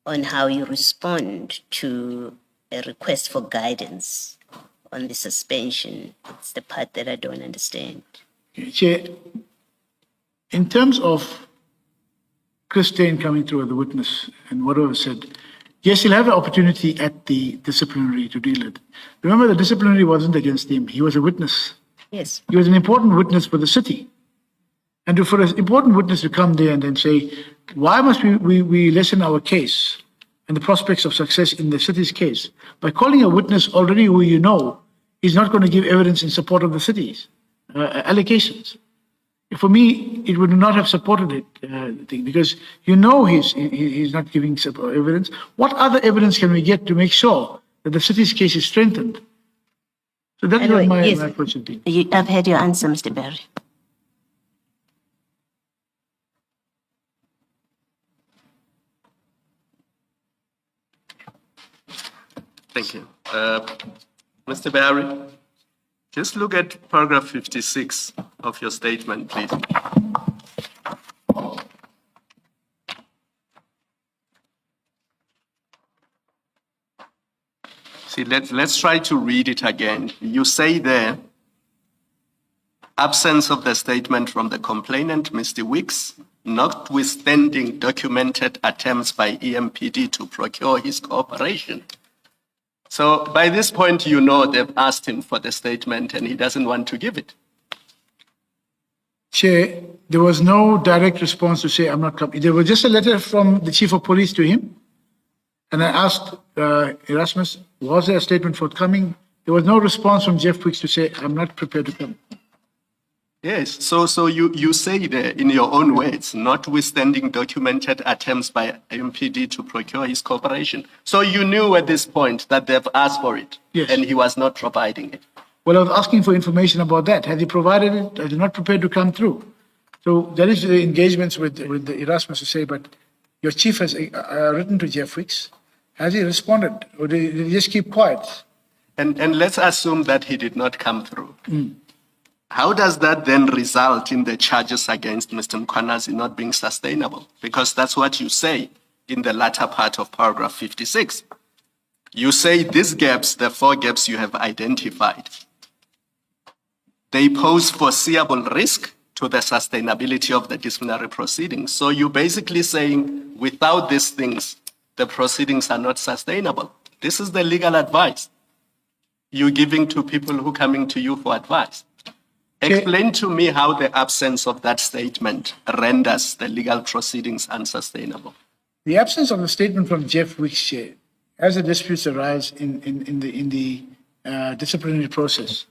on how you respond to a request for guidance on the suspension, it's the part that I don't understand. Chair, in terms of Chris Steyn coming through as a witness and whatever said, yes, he'll have the opportunity at the disciplinary to deal with it. Remember, the disciplinary wasn't against him. He was a witness. Yes. He was an important witness for the city. And for an important witness to come there and then say, why must we lessen our case and the prospects of success in the city's case by calling a witness already who you know is not going to give evidence in support of the city's allegations? For me, it would not have supported it, because you know he's not giving evidence. What other evidence can we get to make sure that the city's case is strengthened? So that's Anyway, my yes. question. I've had your answer, Mr. Behari. Thank you. Mr. Behari, just look at paragraph 56 of your statement, please. See, let's try to read it again. You say there, absence of the statement from the complainant, Mr. Wicks, notwithstanding documented attempts by EMPD to procure his cooperation. So by this point, you know they've asked him for the statement and he doesn't want to give it. Chair, there was no direct response to say, I'm not coming. There was just a letter from the chief of police to him. And I asked Erasmus, was there a statement forthcoming? There was no response from Jeff Wicks to say, I'm not prepared to come. Yes, so you say there in your own words, notwithstanding documented attempts by MPD to procure his cooperation. So you knew at this point that they've asked for it, yes, and he was not providing it. Well, I was asking for information about that. Had he provided it? Are they not prepared to come through? So there is the engagements with the Erasmus to say, but your chief has written to Jeff Wicks. Has he responded? Or did he just keep quiet? And let's assume that he did not come through. How does that then result in the charges against Mr. Mkhwanazi not being sustainable? Because that's what you say in the latter part of paragraph 56. You say these gaps, the 4 gaps you have identified, they pose foreseeable risk to the sustainability of the disciplinary proceedings. So you're basically saying without these things, the proceedings are not sustainable. This is the legal advice you're giving to people who are coming to you for advice. Explain to me how the absence of that statement renders the legal proceedings unsustainable. The absence of the statement from Jeff Wicks, as the disputes arise in the disciplinary process,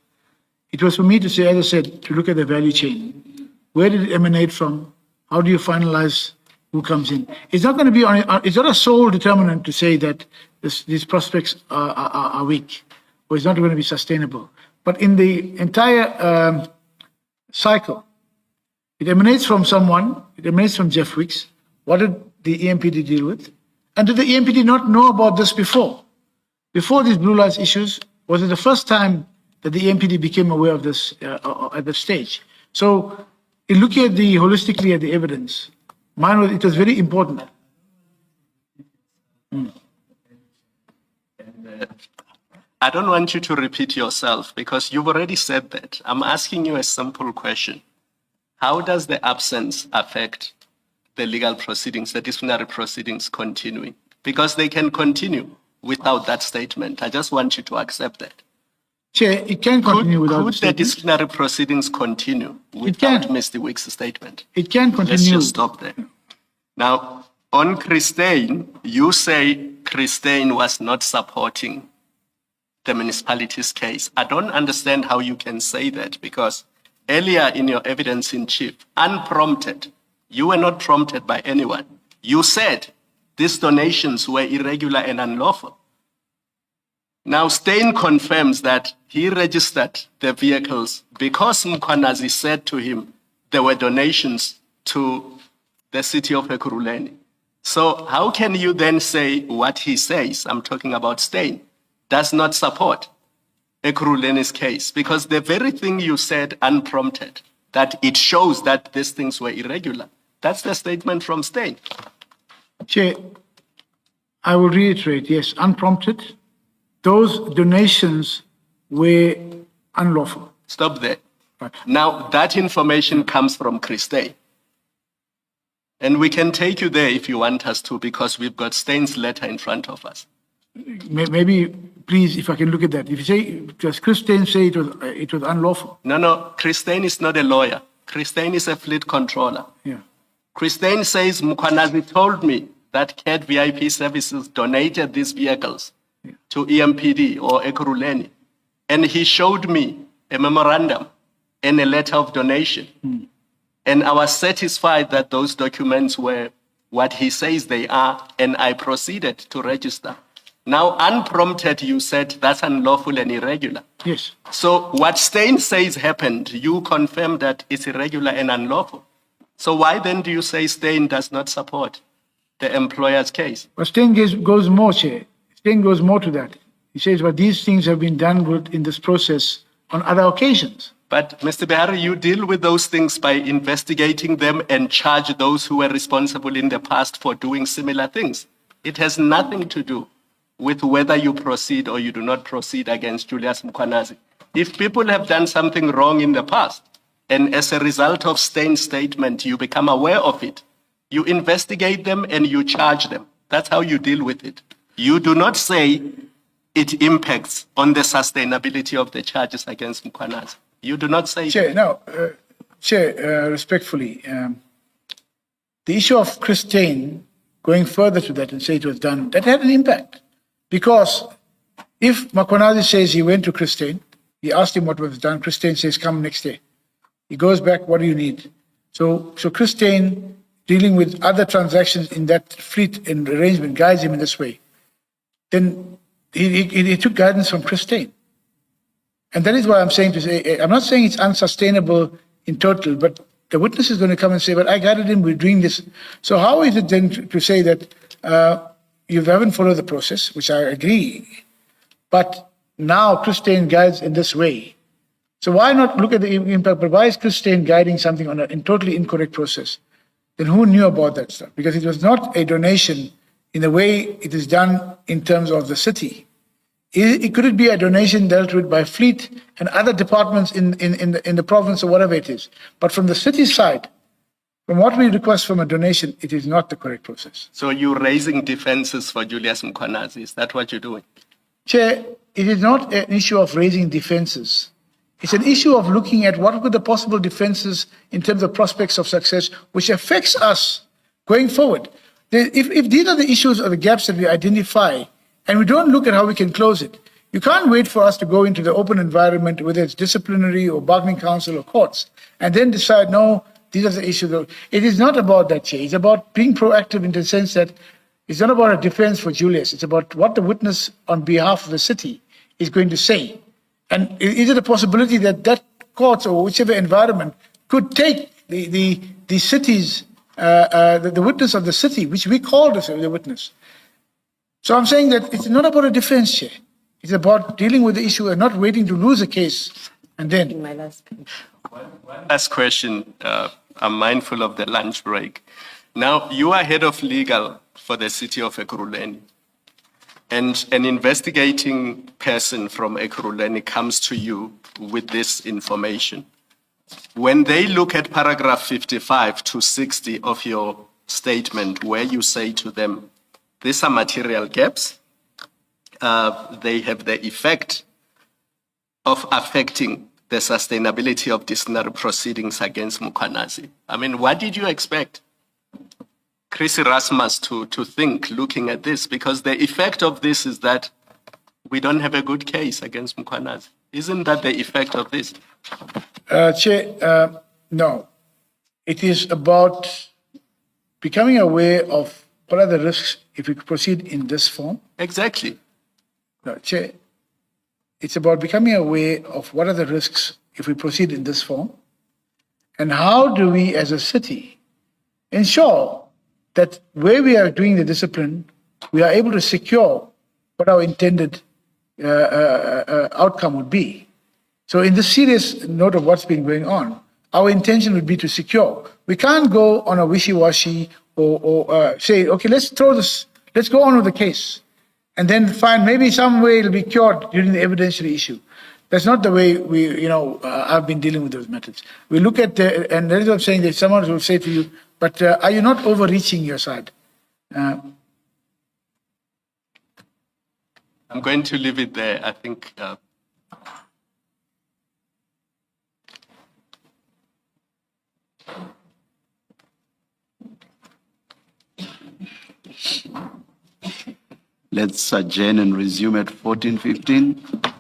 it was for me to say, as I said, to look at the value chain. Where did it emanate from? How do you finalize who comes in? It's not going to be it's not a sole determinant to say that these prospects are weak, or it's not going to be sustainable. But in the entire cycle, it emanates from someone, it emanates from Jeff Wicks. What did the EMPD deal with? And did the EMPD not know about this before? Before these blue lights issues, was it the first time that the EMPD became aware of this at this stage? So, in looking at holistically at the evidence, it was very important. I don't want you to repeat yourself because you've already said that. I'm asking you a simple question. How does the absence affect the legal proceedings, the disciplinary proceedings continuing? Because they can continue without that statement. I just want you to accept that. Chair, it can continue without Could the disciplinary proceedings continue without Mr. Wicks' statement? It can continue. Let's just stop there. Now, on Christine, you say Christine was not supporting the municipality's case. I don't understand how you can say that because earlier in your evidence in chief, unprompted, you were not prompted by anyone. You said these donations were irregular and unlawful. Now, Stein confirms that he registered the vehicles because Mkwanazi said to him there were donations to the city of Ekurhuleni. So how can you then say what he says, I'm talking about Stein, does not support Ekurhuleni's case? Because the very thing you said unprompted, that it shows that these things were irregular. That's the statement from Stein. Chair, I will reiterate, yes, unprompted. Those donations were unlawful. Stop there. Right. Now, that information comes from Christine. And we can take you there if you want us to, because we've got Stein's letter in front of us. Maybe, please, if I can look at that. If you say, does Christine say it was unlawful? No, Christine is not a lawyer. Christine is a fleet controller. Yeah. Christine says, Mkwanazi told me that CAT VIP services donated these vehicles to EMPD or Ekurhuleni. And he showed me a memorandum and a letter of donation. And I was satisfied that those documents were what he says they are, and I proceeded to register. Now, unprompted, you said that's unlawful and irregular. Yes. So what Stein says happened, you confirm that it's irregular and unlawful. So why then do you say Stein does not support the employer's case? But Stein goes more, Chair. Stein goes more to that. He says, well, these things have been done in this process on other occasions. But Mr. Behari, you deal with those things by investigating them and charge those who were responsible in the past for doing similar things. It has nothing to do with whether you proceed or you do not proceed against Julius Mkwanazi. If people have done something wrong in the past, and as a result of Stein's statement, you become aware of it, you investigate them and you charge them. That's how you deal with it. You do not say it impacts on the sustainability of the charges against Mkwanazi. You do not say Chair, no, Chair, respectfully, the issue of Christine going further to that and say it was done, that had an impact. Because if Mkwanazi says he went to Christine, he asked him what was done, Christine says, come next day. He goes back, what do you need? So Christine, dealing with other transactions in that fleet and arrangement, guides him in this way. Then he took guidance from Christine. And that is why I'm saying to say, I'm not saying it's unsustainable in total, but the witness is going to come and say, but I guided him, we're doing this. So how is it then to say that you haven't followed the process, which I agree, but now Christine guides in this way. So why not look at the impact, but why is Christine guiding something on a totally incorrect process? Then who knew about that stuff? Because it was not a donation in the way it is done in terms of the city. Could it be a donation dealt with by fleet and other departments in the province or whatever it is? But from the city side, from what we request from a donation, it is not the correct process. So you're raising defenses for Julius Mkwanazi. Is that what you're doing? Chair, it is not an issue of raising defenses. It's an issue of looking at what were the possible defenses in terms of prospects of success, which affects us going forward. If these are the issues or the gaps that we identify, and we don't look at how we can close it, you can't wait for us to go into the open environment, whether it's disciplinary or bargaining council or courts, and then decide, no, These are the issues. It is not about that, Chair. It's about being proactive in the sense that it's not about a defense for Julius. It's about what the witness on behalf of the city is going to say. And is it a possibility that that court or whichever environment could take the city's, the witness of the city, which we call the witness. So I'm saying that it's not about a defense, Chair. It's about dealing with the issue and not waiting to lose a case. And then. My last. Last question. I'm mindful of the lunch break. Now, you are head of legal for the city of Ekurhuleni, and an investigating person from Ekurhuleni comes to you with this information. When they look at paragraph 55 to 60 of your statement, where you say to them, these are material gaps, they have the effect of affecting the sustainability of disciplinary proceedings against Mukhwanazi. I mean, what did you expect Chris Erasmus to think looking at this? Because the effect of this is that we don't have a good case against Mukhwanazi. Isn't that the effect of this? Chair, no. It is about becoming aware of what are the risks if we proceed in this form. Exactly. No, Chair, it's about becoming aware of what are the risks if we proceed in this form, and how do we as a city ensure that where we are doing the discipline, we are able to secure what our intended outcome would be. So in the serious note of what's been going on, our intention would be to secure. We can't go on a wishy-washy or say, okay, let's go on with the case, and then find maybe some way it'll be cured during the evidentiary issue. That's not the way I've been dealing with those methods. We look at and that is what I'm saying, that someone will say to you, but are you not overreaching your side? I'm going to leave it there. I think Let's adjourn and resume at 14:15.